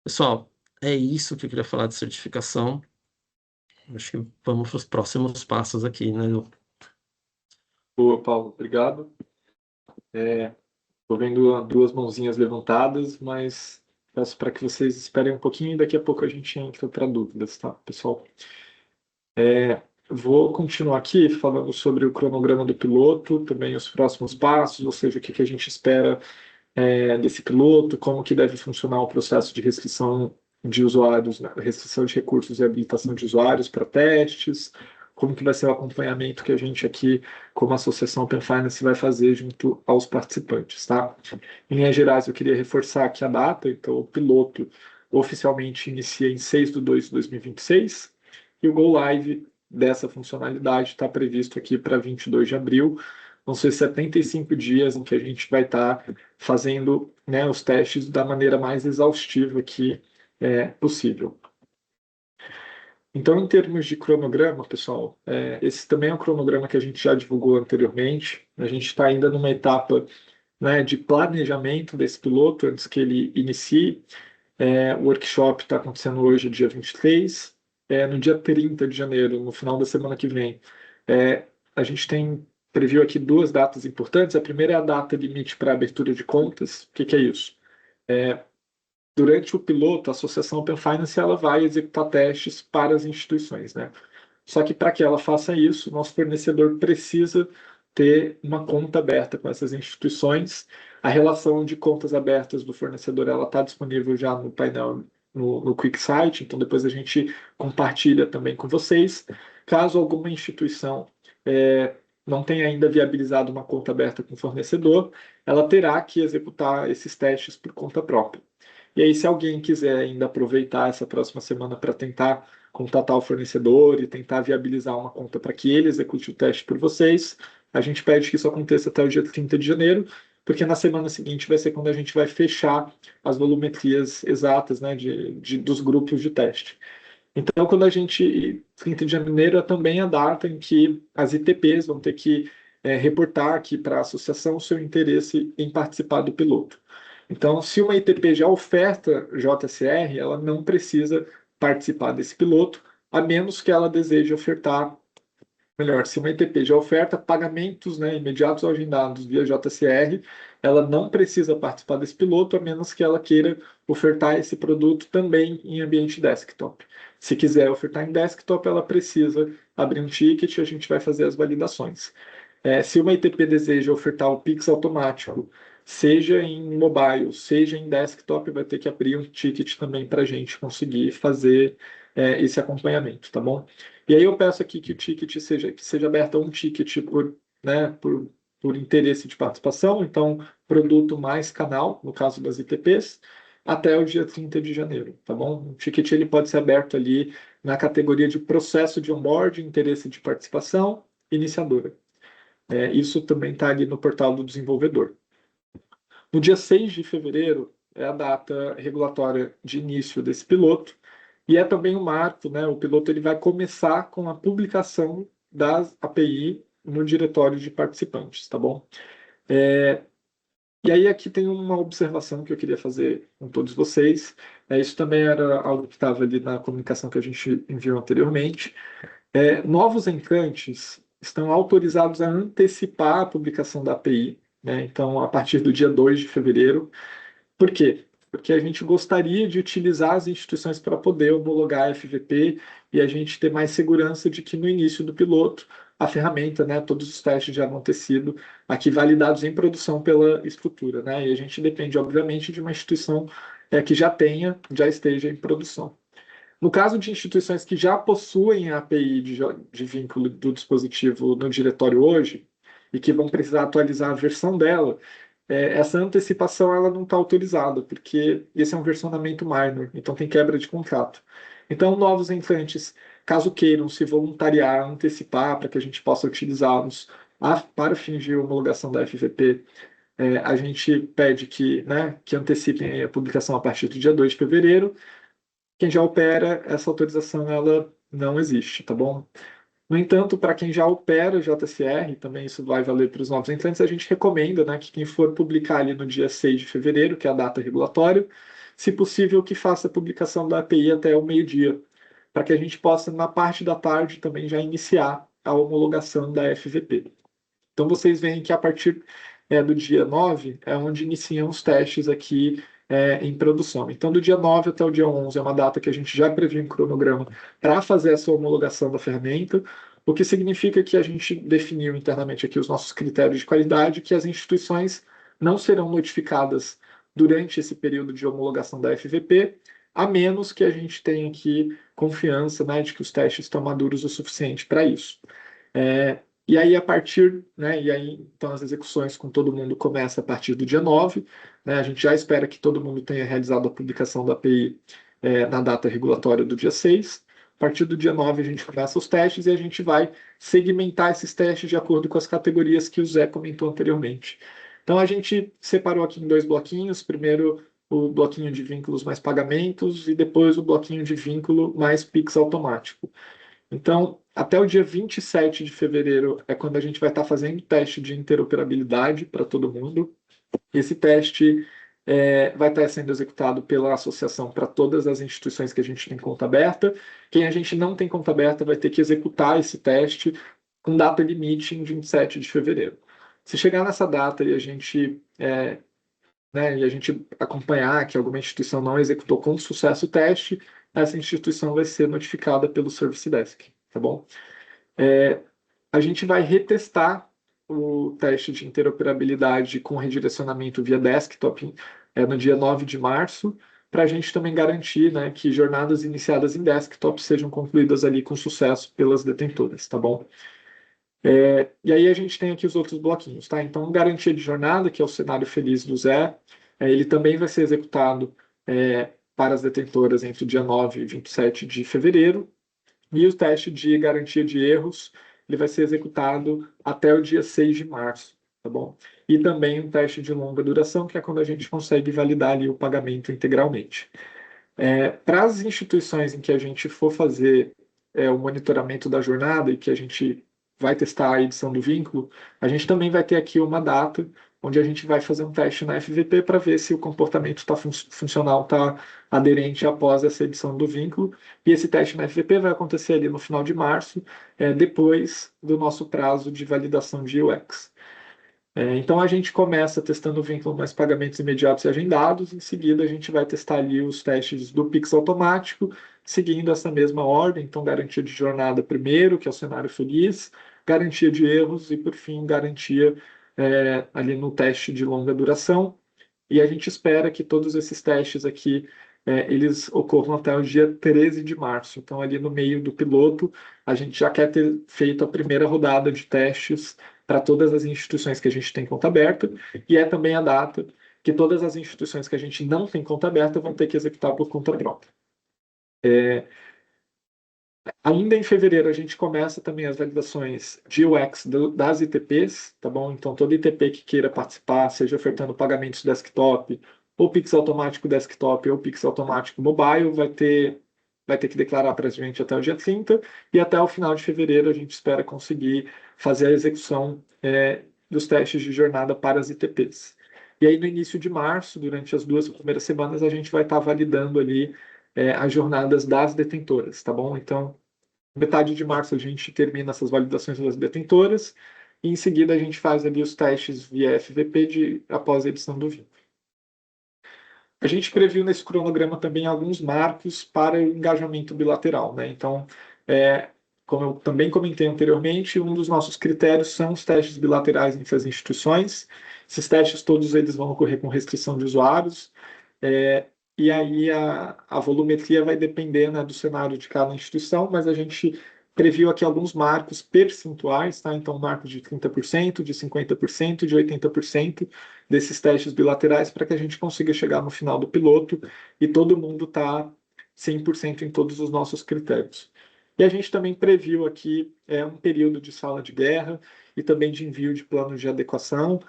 Speaker 1: Pessoal, é isso que eu queria falar de certificação. Acho que vamos para os próximos passos aqui, né?
Speaker 7: Boa, Paulo, obrigado. Estou vendo duas mãozinhas levantadas, mas peço para que vocês esperem um pouquinho e daqui a pouco a gente entra para dúvidas, tá, pessoal? Vou continuar aqui falando sobre o cronograma do piloto, também os próximos passos, ou seja, o que a gente espera desse piloto, como que deve funcionar o processo de restrição de usuários, né, restrição de recursos e habilitação de usuários para testes, como que vai ser o acompanhamento que a gente aqui, como Associação Open Finance, vai fazer junto aos participantes, tá? Em linhas gerais, eu queria reforçar aqui a data, então o piloto oficialmente inicia em 6/2/2026 e o Go Live dessa funcionalidade está previsto aqui para 22 de abril. Vão ser 75 dias em que a gente vai estar fazendo, né, os testes da maneira mais exaustiva que é possível. Então, em termos de cronograma, pessoal, esse também é um cronograma que a gente já divulgou anteriormente. A gente está ainda numa etapa, né, de planejamento desse piloto antes que ele inicie. O workshop está acontecendo hoje, dia 23. No dia 30 de janeiro, no final da semana que vem, a gente previu aqui duas datas importantes. A primeira é a data limite para abertura de contas. O que é isso? Durante o piloto, a Associação Open Finance ela vai executar testes para as instituições, né? Só que para que ela faça isso, nosso fornecedor precisa ter uma conta aberta com essas instituições. A relação de contas abertas do fornecedor ela está disponível já no painel no QuickSight, então depois a gente compartilha também com vocês. Caso alguma instituição não tenha ainda viabilizado uma conta aberta com o fornecedor, ela terá que executar esses testes por conta própria. E aí, se alguém quiser ainda aproveitar essa próxima semana para tentar contatar o fornecedor e tentar viabilizar uma conta para que ele execute o teste por vocês, a gente pede que isso aconteça até o dia 30 de janeiro, porque na semana seguinte vai ser quando a gente vai fechar as volumetrias exatas, né, dos grupos de teste. Então, 30 de janeiro é também a data em que as ITPs vão ter que reportar aqui para a associação o seu interesse em participar do piloto. Então, se uma ITP já oferta JSR, ela não precisa participar desse piloto, a menos que ela deseje ofertar melhor, se uma ETP já oferta pagamentos, né, imediatos ou agendados via JCR, ela não precisa participar desse piloto, a menos que ela queira ofertar esse produto também em ambiente desktop. Se quiser ofertar em desktop, ela precisa abrir um ticket e a gente vai fazer as validações. Se uma ETP deseja ofertar o Pix automático, seja em mobile, seja em desktop, vai ter que abrir um ticket também para a gente conseguir fazer esse acompanhamento, tá bom? E aí eu peço aqui que o ticket seja aberto um ticket por interesse de participação, então produto mais canal, no caso das ITPs, até o dia 30 de janeiro, tá bom? O ticket ele pode ser aberto ali na categoria de processo de onboarding, interesse de participação, iniciadora. Isso também está ali no portal do desenvolvedor. No dia 6 de fevereiro é a data regulatória de início desse piloto, e é também um marco, né? O piloto ele vai começar com a publicação das API no diretório de participantes, tá bom? E aí aqui tem uma observação que eu queria fazer com todos vocês. Isso também era algo que estava ali na comunicação que a gente enviou anteriormente. Novos entrantes estão autorizados a antecipar a publicação da API, né? Então, a partir do dia 2 de fevereiro. Por quê? Porque a gente gostaria de utilizar as instituições para poder homologar a FVP e a gente ter mais segurança de que no início do piloto a ferramenta, né, todos os testes já vão ter sido aqui validados em produção pela estrutura, né? E a gente depende, obviamente, de uma instituição que já esteja em produção. No caso de instituições que já possuem a API de vínculo do dispositivo no diretório hoje e que vão precisar atualizar a versão dela, essa antecipação ela não está autorizada, porque esse é um versionamento minor, então tem quebra de contrato. Então, novos entrantes, caso queiram se voluntariar, antecipar para que a gente possa utilizá-los para fins de homologação da FVP, a gente pede que antecipem a publicação a partir do dia 2 de fevereiro. Quem já opera, essa autorização ela não existe, tá bom? No entanto, para quem já opera JCR, também isso vai valer para os novos entrantes, a gente recomenda, né, que quem for publicar ali no dia 6 de fevereiro, que é a data regulatória, se possível que faça a publicação da API até o meio-dia, para que a gente possa, na parte da tarde, também já iniciar a homologação da FVP. Então, vocês veem que a partir do dia 9 é onde iniciam os testes aqui em produção. Então, do dia 9 até o dia 11 é uma data que a gente já previu um cronograma para fazer essa homologação da ferramenta, o que significa que a gente definiu internamente aqui os nossos critérios de qualidade, que as instituições não serão notificadas durante esse período de homologação da FVP, a menos que a gente tenha aqui confiança, né, de que os testes estão maduros o suficiente para isso. E aí, então as execuções com todo mundo começam a partir do dia 9, né? A gente já espera que todo mundo tenha realizado a publicação da API na data regulatória do dia 6. A partir do dia 9, a gente começa os testes e a gente vai segmentar esses testes de acordo com as categorias que o Zé comentou anteriormente. Então, a gente separou aqui em 2 bloquinhos. Primeiro, o bloquinho de vínculos mais pagamentos e depois o bloquinho de vínculo mais Pix automático. Então, até o dia 27 de fevereiro é quando a gente vai estar fazendo o teste de interoperabilidade para todo mundo. Esse teste vai estar sendo executado pela associação para todas as instituições que a gente tem conta aberta. Quem a gente não tem conta aberta vai ter que executar esse teste com data limite em 27 de fevereiro. Se chegar nessa data e a gente acompanhar que alguma instituição não executou com sucesso o teste, essa instituição vai ser notificada pelo Service Desk, tá bom? A gente vai retestar o teste de interoperabilidade com redirecionamento via desktop no dia 9 de março, para a gente também garantir, né, que jornadas iniciadas em desktop sejam concluídas ali com sucesso pelas detentoras, tá bom? E aí a gente tem aqui os outros bloquinhos, tá? Então, garantia de jornada, que é o cenário feliz do Zé, ele também vai ser executado para as detentoras entre o dia 9 e 27 de fevereiro, e o teste de garantia de erros ele vai ser executado até o dia 6 de março, tá bom? E também um teste de longa duração, que é quando a gente consegue validar ali o pagamento integralmente. Para as instituições em que a gente for fazer o monitoramento da jornada e que a gente vai testar a edição do vínculo, a gente também vai ter aqui uma data onde a gente vai fazer um teste na FVP para ver se o comportamento funcional está aderente após essa edição do vínculo. E esse teste na FVP vai acontecer ali no final de março, depois do nosso prazo de validação de UX. Então a gente começa testando o vínculo mais pagamentos imediatos e agendados, em seguida a gente vai testar ali os testes do Pix automático, seguindo essa mesma ordem, então garantia de jornada primeiro, que é o cenário feliz, garantia de erros e, por fim, garantia ali no teste de longa duração. E a gente espera que todos esses testes aqui, eles ocorram até o dia 13 de março. Então, ali no meio do piloto, a gente já quer ter feito a primeira rodada de testes para todas as instituições que a gente tem conta aberta, e é também a data que todas as instituições que a gente não tem conta aberta vão ter que executar por conta própria. Ainda em fevereiro, a gente começa também as validações de UX das ITPs, tá bom? Então, todo ITP que queira participar, seja ofertando pagamentos desktop, ou Pix automático desktop, ou Pix automático mobile, vai ter que declarar para a gente até o dia 30, e até o final de fevereiro a gente espera conseguir fazer a execução dos testes de jornada para as ITPs. E aí, no início de março, durante as 2 primeiras semanas, a gente vai estar validando ali as jornadas das detentoras, tá bom? Então, metade de março a gente termina essas validações das detentoras, e em seguida a gente faz ali os testes via FVP após a edição do vínculo. A gente previu nesse cronograma também alguns marcos para o engajamento bilateral, né? Então, como eu também comentei anteriormente, um dos nossos critérios são os testes bilaterais entre as instituições. Esses testes todos eles vão ocorrer com restrição de usuários, e aí a volumetria vai depender, né, do cenário de cada instituição, mas a gente previu aqui alguns marcos percentuais, tá? Então, marcos de 30%, de 50%, de 80% desses testes bilaterais para que a gente consiga chegar no final do piloto e todo mundo tá 100% em todos os nossos critérios. E a gente também previu aqui um período de sala de guerra e também de envio de planos de adequação.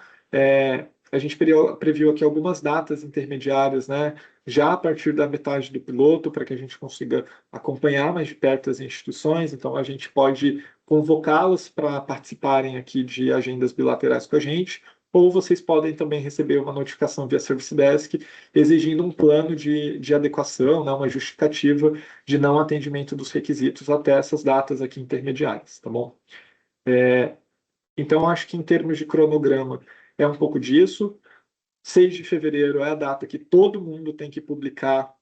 Speaker 7: A gente previu aqui algumas datas intermediárias, né, já a partir da metade do piloto, para que a gente consiga acompanhar mais de perto as instituições. Então, a gente pode convocá-las para participarem aqui de agendas bilaterais com a gente, ou vocês podem também receber uma notificação via Service Desk exigindo um plano de adequação, né, uma justificativa de não atendimento dos requisitos até essas datas aqui intermediárias, tá bom? Então, acho que em termos de cronograma, é um pouco disso. 6 de fevereiro é a data que todo mundo tem que publicar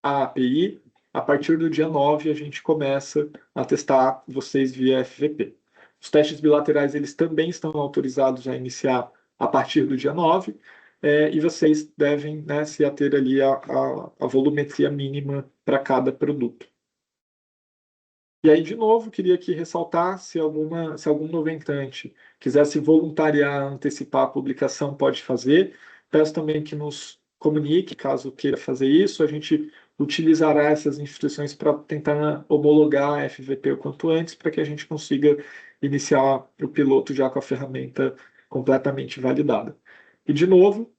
Speaker 7: a API. A partir do dia 9, a gente começa a testar vocês via FVP. Os testes bilaterais eles também estão autorizados a iniciar a partir do dia 9, e vocês devem, né, se ater ali a volumetria mínima para cada produto. E aí, de novo, queria aqui ressaltar, se algum noventante quiser se voluntariar, antecipar a publicação, pode fazer. Peço também que nos comunique, caso queira fazer isso. A gente utilizará essas instituições para tentar homologar a FVP o quanto antes, para que a gente consiga iniciar o piloto já com a ferramenta completamente validada. E, de novo,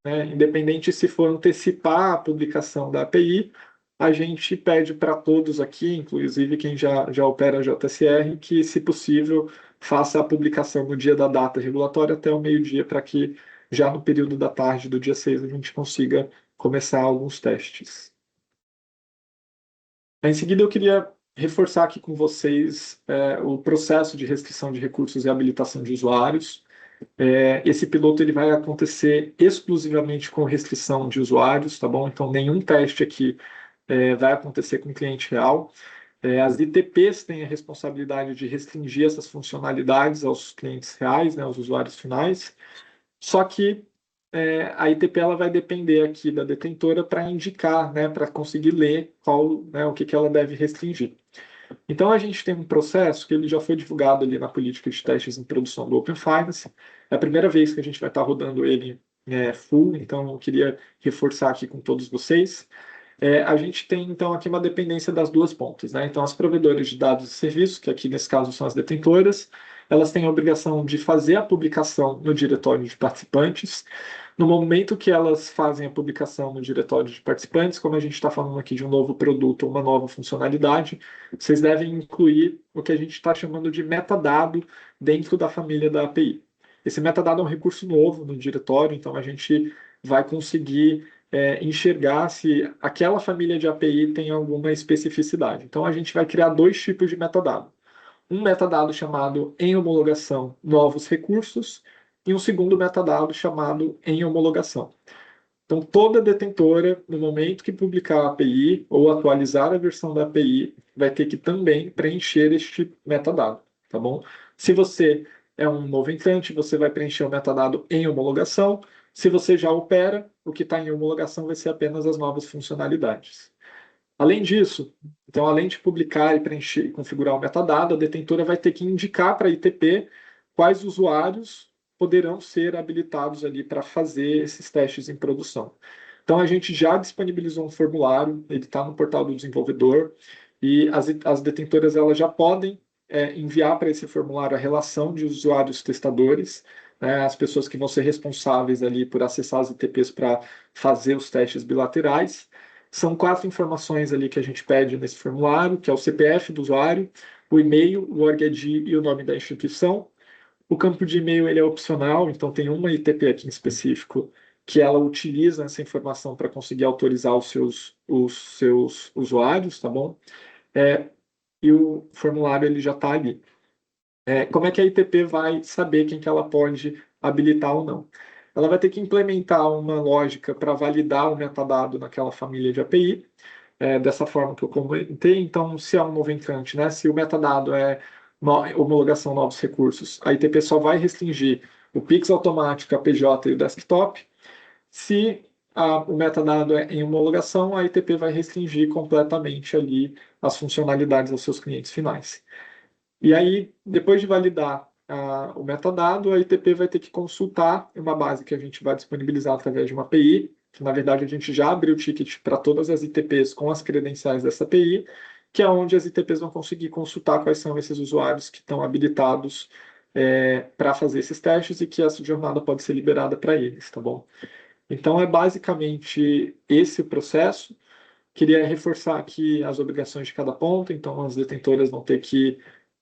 Speaker 7: né, independente se for antecipar a publicação da API, a gente pede para todos aqui, inclusive quem já opera a JSR, que, se possível, faça a publicação no dia da data regulatória até o meio-dia, para que já no período da tarde do dia 6 a gente consiga começar alguns testes. Em seguida, eu queria reforçar aqui com vocês o processo de restrição de recursos e habilitação de usuários. Esse piloto ele vai acontecer exclusivamente com restrição de usuários, tá bom? Então, nenhum teste aqui vai acontecer com cliente real. As ITPs têm a responsabilidade de restringir essas funcionalidades aos clientes reais, né, aos usuários finais. Só que a ITP ela vai depender aqui da detentora para indicar, né, para conseguir ler o que ela deve restringir. Então, a gente tem um processo que ele já foi divulgado ali na política de testes em produção do Open Finance. É a primeira vez que a gente vai estar rodando ele full, então eu queria reforçar aqui com todos vocês. A gente tem, então, aqui uma dependência das duas pontas, né? Então, as provedoras de dados e serviços, que aqui nesse caso são as detentoras, elas têm a obrigação de fazer a publicação no diretório de participantes, No momento que elas fazem a publicação no diretório de participantes, como a gente está falando aqui de um novo produto ou uma nova funcionalidade, vocês devem incluir o que a gente está chamando de metadado dentro da família da API. Esse metadado é um recurso novo no diretório, então a gente vai conseguir enxergar se aquela família de API tem alguma especificidade. Então a gente vai criar dois tipos de metadado. Um metadado chamado em homologação novos recursos e um segundo metadado chamado em homologação. Então, toda detentora, no momento que publicar a API ou atualizar a versão da API, vai ter que também preencher este metadado, tá bom? Se você é um novo entrante, você vai preencher o metadado em homologação. Se você já opera, o que está em homologação vai ser apenas as novas funcionalidades. Além disso, então, além de publicar e preencher e configurar o metadado, a detentora vai ter que indicar para a ITP quais usuários poderão ser habilitados ali para fazer esses testes em produção. Então, a gente já disponibilizou um formulário, ele está no portal do desenvolvedor, e as detentoras elas já podem enviar para esse formulário a relação de usuários testadores, né, as pessoas que vão ser responsáveis ali por acessar as ITPs para fazer os testes bilaterais. São 4 informações ali que a gente pede nesse formulário, que é o CPF do usuário, o e-mail, o org-id e o nome da instituição. O campo de e-mail ele é opcional, então tem uma ITP aqui em específico que ela utiliza essa informação para conseguir autorizar os seus usuários, tá bom? E o formulário ele já está ali. Como é que a ITP vai saber quem que ela pode habilitar ou não? Ela vai ter que implementar uma lógica para validar o metadado naquela família de API, dessa forma que eu comentei. Então, se é um novo entrante, né, se o metadado é homologação novos recursos, a ITP só vai restringir o Pix automático, a PJ e o desktop. Se o metadado é em homologação, a ITP vai restringir completamente ali as funcionalidades aos seus clientes finais. E aí, depois de validar o metadado, a ITP vai ter que consultar uma base que a gente vai disponibilizar através de uma API, que na verdade a gente já abriu o ticket para todas as ITPs com as credenciais dessa API, que é onde as ITPs vão conseguir consultar quais são esses usuários que estão habilitados para fazer esses testes e que essa jornada pode ser liberada para eles, tá bom? Então é basicamente esse o processo. Queria reforçar aqui as obrigações de cada ponto, então as detentoras vão ter que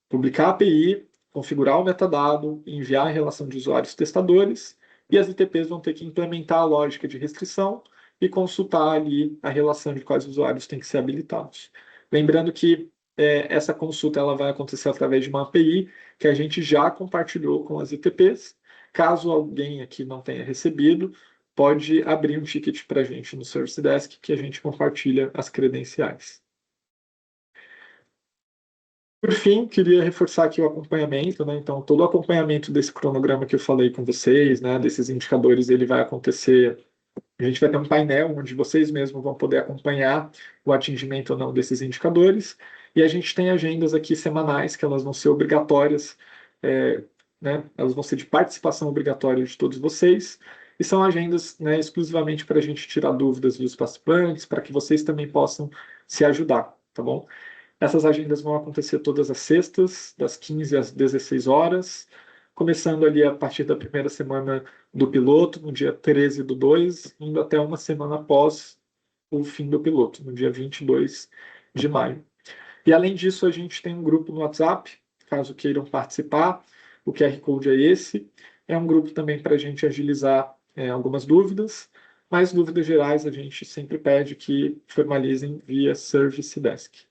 Speaker 7: publicar a API, configurar o metadado, enviar a relação de usuários testadores, e as ITPs vão ter que implementar a lógica de restrição e consultar ali a relação de quais usuários têm que ser habilitados. Lembrando que essa consulta ela vai acontecer através de uma API que a gente já compartilhou com as ITPs. Caso alguém aqui não tenha recebido, pode abrir um ticket para a gente no Service Desk que a gente compartilha as credenciais. Por fim, queria reforçar aqui o acompanhamento, né? Então, todo o acompanhamento desse cronograma que eu falei com vocês, né, desses indicadores, ele vai acontecer. A gente vai ter um painel onde vocês mesmos vão poder acompanhar o atingimento ou não desses indicadores. E a gente tem agendas aqui semanais que elas vão ser obrigatórias, né? Elas vão ser de participação obrigatória de todos vocês. E são agendas, né, exclusivamente para a gente tirar dúvidas dos participantes, para que vocês também possam se ajudar, tá bom? Essas agendas vão acontecer todas as sextas, das 15 às 16 horas, começando ali a partir da primeira semana do piloto, no dia 13/2, indo até uma semana após o fim do piloto, no dia 22 de maio. E além disso, a gente tem um grupo no WhatsApp, caso queiram participar, o QR Code é esse. É um grupo também para a gente agilizar algumas dúvidas, mas dúvidas gerais a gente sempre pede que formalizem via Service Desk.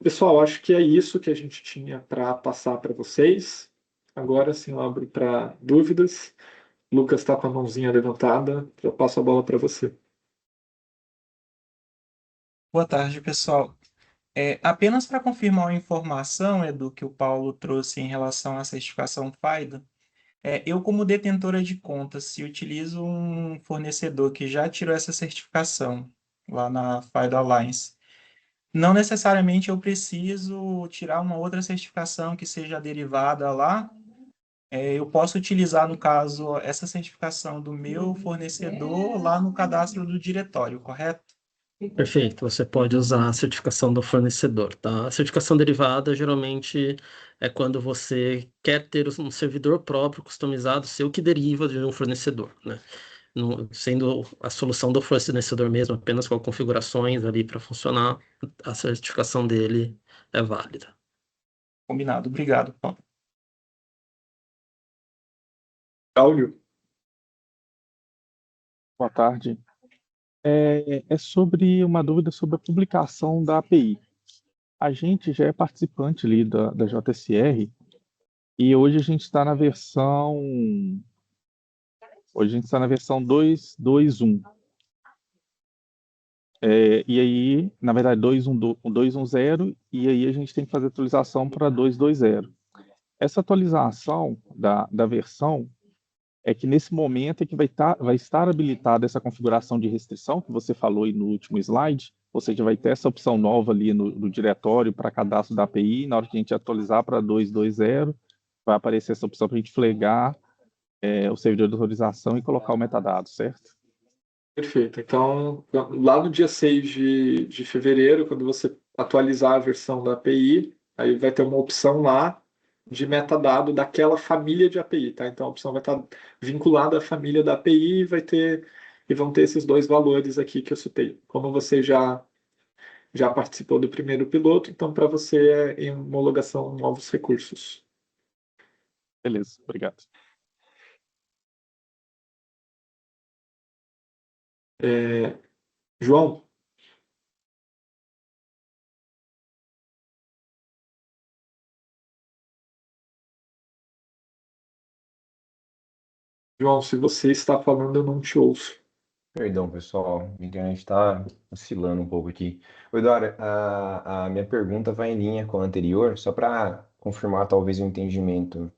Speaker 7: Pessoal, acho que é isso que a gente tinha para passar para vocês. Agora sim eu abro para dúvidas. O Lucas está com a mãozinha levantada, eu passo a bola para você.
Speaker 9: Boa tarde, pessoal. Apenas para confirmar uma informação, Edu, que o Paulo trouxe em relação à certificação FIDO, eu, como detentora de conta, se utilizo um fornecedor que já tirou essa certificação lá na FIDO Alliance, não necessariamente eu preciso tirar uma outra certificação que seja derivada lá. Eu posso utilizar, no caso, essa certificação do meu fornecedor lá no cadastro do diretório, correto?
Speaker 1: Perfeito, você pode usar a certificação do fornecedor, tá? A certificação derivada geralmente é quando você quer ter um servidor próprio, customizado, seu, que deriva de um fornecedor, né? Sendo a solução do fornecedor mesmo, apenas com configurações ali para funcionar, a certificação dele é válida.
Speaker 9: Combinado. Obrigado, Paulo.
Speaker 7: Áudio.
Speaker 10: Boa tarde. É sobre uma dúvida sobre a publicação da API. A gente já é participante ali da JSR e hoje a gente está na versão 2.2.1. E aí, na verdade, 2.1.0 e aí a gente tem que fazer atualização para 2.2.0. Essa atualização da versão é que nesse momento é que vai estar habilitada essa configuração de restrição que você falou aí no último slide, ou seja, vai ter essa opção nova ali no diretório para cadastro da API, na hora que a gente atualizar para 2.2.0, vai aparecer essa opção para a gente flagar o servidor de autorização e colocar o metadado, certo?
Speaker 7: Perfeito. Então, lá no dia 6 de fevereiro, quando você atualizar a versão da API, aí vai ter uma opção lá de metadado daquela família de API, tá? Então, a opção vai estar vinculada à família da API e vão ter esses dois valores aqui que eu citei. Como você já participou do primeiro piloto, então para você é em homologação novos recursos.
Speaker 10: Beleza, obrigado.
Speaker 7: João? João, se você está falando, eu não te ouço.
Speaker 11: Perdão, pessoal, a internet está oscilando um pouco aqui. Oi, Dora, a minha pergunta vai em linha com a anterior, só para confirmar talvez o entendimento.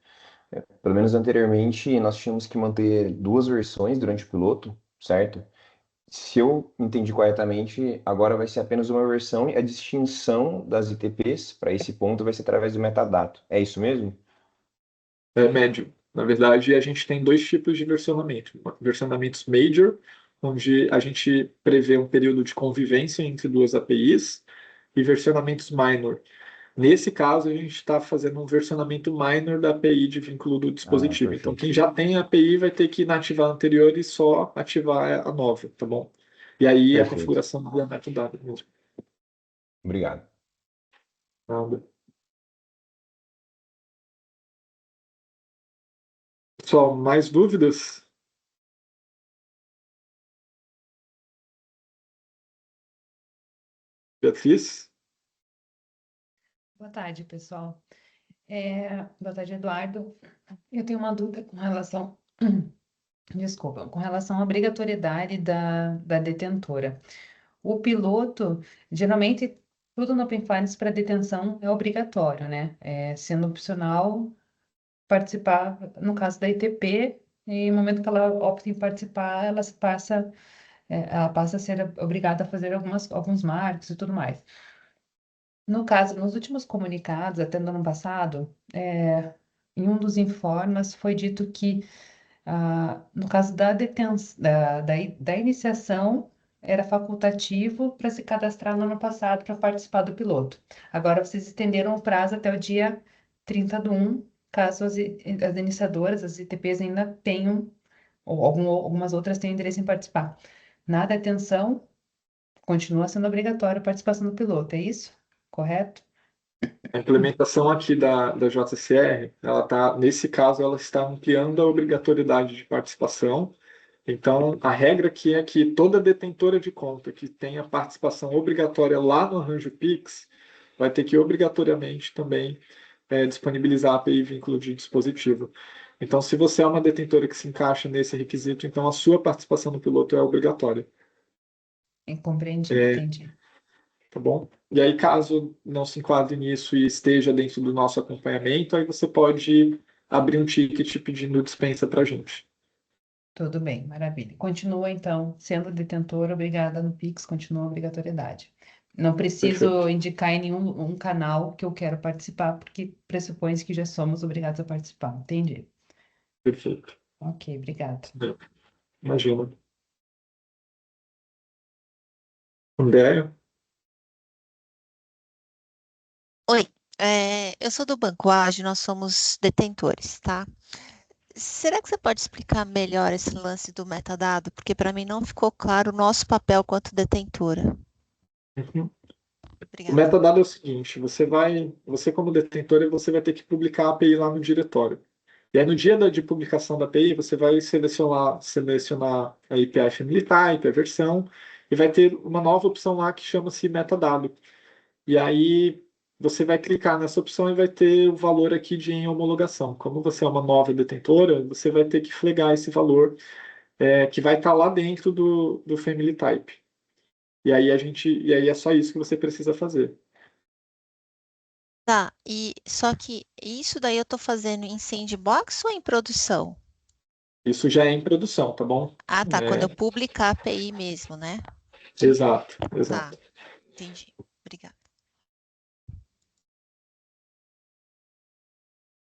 Speaker 11: Pelo menos anteriormente, nós tínhamos que manter duas versões durante o piloto, certo? Se eu entendi corretamente, agora vai ser apenas uma versão e a distinção das ITPs para esse ponto vai ser através do metadado. É isso mesmo?
Speaker 7: Médio. Na verdade, a gente tem dois tipos de versionamento. Versionamentos major, onde a gente prevê um período de convivência entre duas APIs, e versionamentos minor. Nesse caso, a gente está fazendo um versionamento minor da API de vínculo do dispositivo. Então, quem já tem a API vai ter que inativar a anterior e só ativar a nova, tá bom? E aí a
Speaker 11: Perfeito.
Speaker 7: configuração do metadado mesmo.
Speaker 11: Obrigado.
Speaker 7: Nada. Pessoal, mais dúvidas? Beatriz?
Speaker 12: Boa tarde, pessoal. Boa tarde, Eduardo. Eu tenho uma dúvida com relação, desculpa, com relação à obrigatoriedade da detentora. O piloto, geralmente, tudo no Open Finance para detenção é obrigatório, né? Sendo opcional participar, no caso da ITP, e no momento que ela opta em participar, ela passa a ser obrigada a fazer alguns marcos e tudo mais. No caso, nos últimos comunicados, até no ano passado, em um dos informes foi dito que, no caso da iniciação, era facultativo para se cadastrar no ano passado para participar do piloto. Agora vocês estenderam o prazo até o dia 30/1, caso as iniciadoras, as ITPs ainda tenham, ou algumas outras tenham interesse em participar. Na detenção, continua sendo obrigatório a participação do piloto, é isso? Correto?
Speaker 7: A implementação aqui da JCR, nesse caso, ela está ampliando a obrigatoriedade de participação. Então, a regra aqui é que toda detentora de conta que tenha participação obrigatória lá no arranjo Pix vai ter que obrigatoriamente também disponibilizar a API vínculo de dispositivo. Então, se você é uma detentora que se encaixa nesse requisito, então a sua participação no piloto é obrigatória.
Speaker 12: Compreendi, entendi.
Speaker 7: Tá bom? E aí, caso não se enquadre nisso e esteja dentro do nosso acompanhamento, aí você pode abrir um ticket pedindo dispensa para a gente.
Speaker 12: Tudo bem, maravilha. Continua, então, sendo detentora, obrigada no Pix, continua a obrigatoriedade. Não preciso
Speaker 7: Perfeito.
Speaker 12: indicar em nenhum canal que eu quero participar, porque pressupõe que já somos obrigados a participar. Entendi.
Speaker 7: Perfeito.
Speaker 12: Ok, obrigada.
Speaker 7: Imagina. Andréia?
Speaker 13: Oi, eu sou do Banco Ágil, nós somos detentores, tá? Será que você pode explicar melhor esse lance do metadado? Porque para mim não ficou claro o nosso papel quanto detentora.
Speaker 7: Uhum. O
Speaker 13: Obrigada.
Speaker 7: metadado é o seguinte, você como detentora, você vai ter que publicar a API lá no diretório. E aí no dia de publicação da API, você vai selecionar a API Family Type, a versão, e vai ter uma nova opção lá que chama-se metadado. E aí você vai clicar nessa opção e vai ter o valor aqui de em homologação. Como você é uma nova detentora, você vai ter que flegar esse valor que vai estar lá dentro do Family Type. E aí é só isso que você precisa fazer.
Speaker 13: Tá, e só que isso daí eu tô fazendo em sandbox ou em produção?
Speaker 7: Isso já é em produção, tá bom?
Speaker 13: Ah, tá, quando eu publicar a API mesmo, né?
Speaker 7: Exato,
Speaker 13: Tá,
Speaker 7: exato.
Speaker 13: entendi. Obrigada.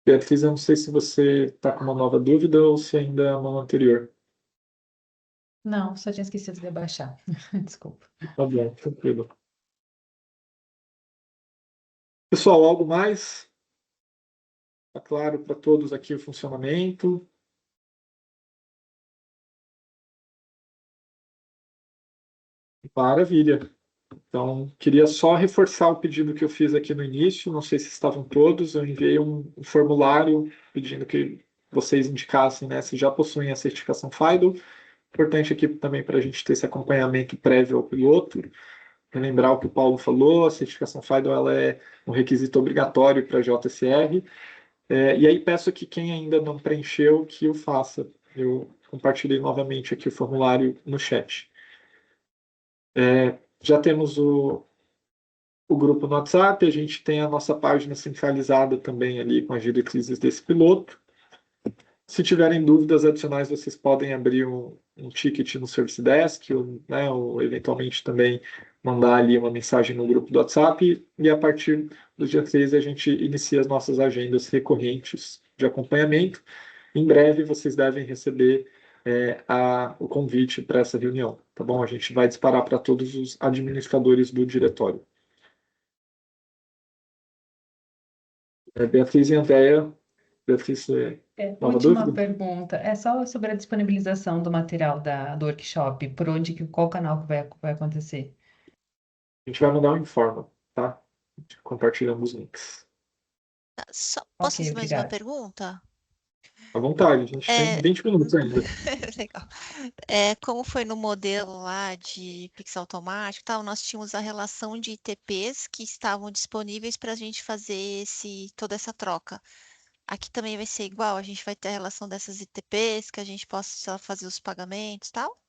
Speaker 7: Beatriz, eu não sei se você está com uma nova dúvida ou se ainda é uma anterior.
Speaker 12: Não, só tinha esquecido de baixar. Desculpa.
Speaker 7: Tá bom, tranquilo. Pessoal, algo mais? Está claro para todos aqui o funcionamento? Maravilha. Então, queria só reforçar o pedido que eu fiz aqui no início. Não sei se estavam todos. Eu enviei um formulário pedindo que vocês indicassem, né, se já possuem a certificação FIDO. Importante aqui também para a gente ter esse acompanhamento prévio ao piloto. Lembrar o que o Paulo falou, a certificação FIDO ela é um requisito obrigatório para a JSR. E aí peço que quem ainda não preencheu, que o faça. Eu compartilhei novamente aqui o formulário no chat. Já temos o grupo no WhatsApp, a gente tem a nossa página centralizada também ali com as diretrizes desse piloto. Se tiverem dúvidas adicionais, vocês podem abrir um ticket no Service Desk, ou eventualmente também mandar ali uma mensagem no grupo do WhatsApp, e a partir do dia 13 a gente inicia as nossas agendas recorrentes de acompanhamento. Em breve vocês devem receber o convite para essa reunião, tá bom? A gente vai disparar para todos os administradores do diretório. Beatriz e Andréia, Beatriz, nova
Speaker 12: Última
Speaker 7: dúvida?
Speaker 12: pergunta. É só sobre a disponibilização do material do workshop. Por onde, qual canal que vai acontecer?
Speaker 7: A gente vai mandar um informe, tá? Compartilhando os links.
Speaker 13: Posso
Speaker 12: Ok,
Speaker 13: fazer mais uma
Speaker 12: obrigada.
Speaker 13: pergunta?
Speaker 7: À vontade, a gente tem 20 minutos ainda.
Speaker 13: Legal. Como foi no modelo lá de pixel automático, e tal, nós tínhamos a relação de ITPs que estavam disponíveis para a gente fazer toda essa troca. Aqui também vai ser igual, a gente vai ter a relação dessas ITPs, que a gente possa fazer os pagamentos e tal?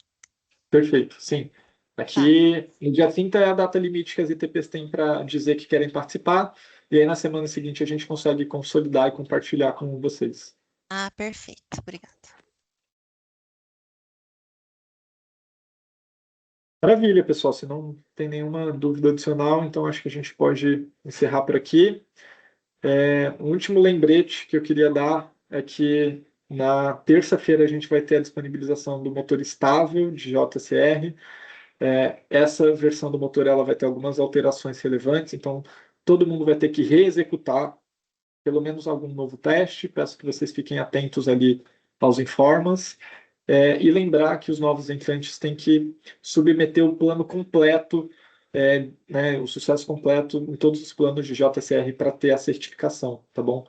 Speaker 7: Perfeito, sim. Aqui, no dia 30 é a data limite que as ITPs têm para dizer que querem participar, e aí na semana seguinte a gente consegue consolidar e compartilhar com vocês.
Speaker 13: Ah, perfeito. Obrigada.
Speaker 7: Maravilha, pessoal. Se não tem nenhuma dúvida adicional, então acho que a gente pode encerrar por aqui. Um último lembrete que eu queria dar é que na terça-feira a gente vai ter a disponibilização do motor estável de JCR. Essa versão do motor ela vai ter algumas alterações relevantes, então todo mundo vai ter que reexecutar pelo menos algum novo teste. Peço que vocês fiquem atentos ali aos informes. E lembrar que os novos entrantes têm que submeter o plano completo, o sucesso completo em todos os planos de JSR para ter a certificação, tá bom?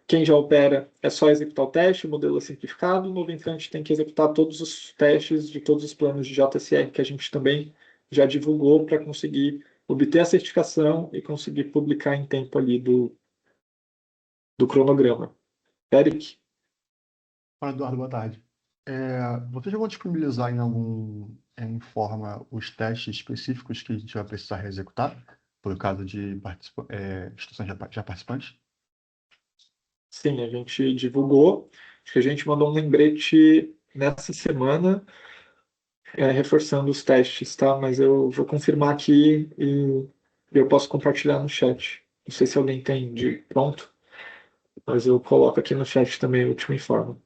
Speaker 7: Quem já opera é só executar o teste, o modelo é simplificado, o novo entrante tem que executar todos os testes de todos os planos de JSR que a gente também já divulgou para conseguir obter a certificação e conseguir publicar em tempo ali do cronograma. Eric?
Speaker 6: Fala, Eduardo, boa tarde. Vocês vão disponibilizar em forma os testes específicos que a gente vai precisar reexecutar, por causa de instruções já participantes?
Speaker 7: Sim, a gente divulgou. Acho que a gente mandou um lembrete nessa semana, reforçando os testes, tá? Mas eu vou confirmar aqui e eu posso compartilhar no chat. Não sei se alguém tem de pronto, mas eu coloco aqui no chat também o último informe.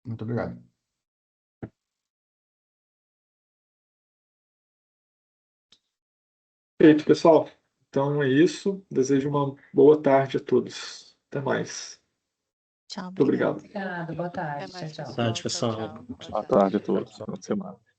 Speaker 6: Muito obrigado.
Speaker 7: Perfeito, pessoal. Então é isso. Desejo uma boa tarde a todos. Até mais.
Speaker 13: Tchau,
Speaker 7: Muito obrigado.
Speaker 12: Obrigada, boa
Speaker 13: Até
Speaker 12: tarde.
Speaker 13: mais,
Speaker 12: Tchau, tchau.
Speaker 1: Tarde,
Speaker 13: pessoal.
Speaker 1: pessoal.
Speaker 13: Tchau, tchau.
Speaker 10: Boa tarde a todos. Boa semana.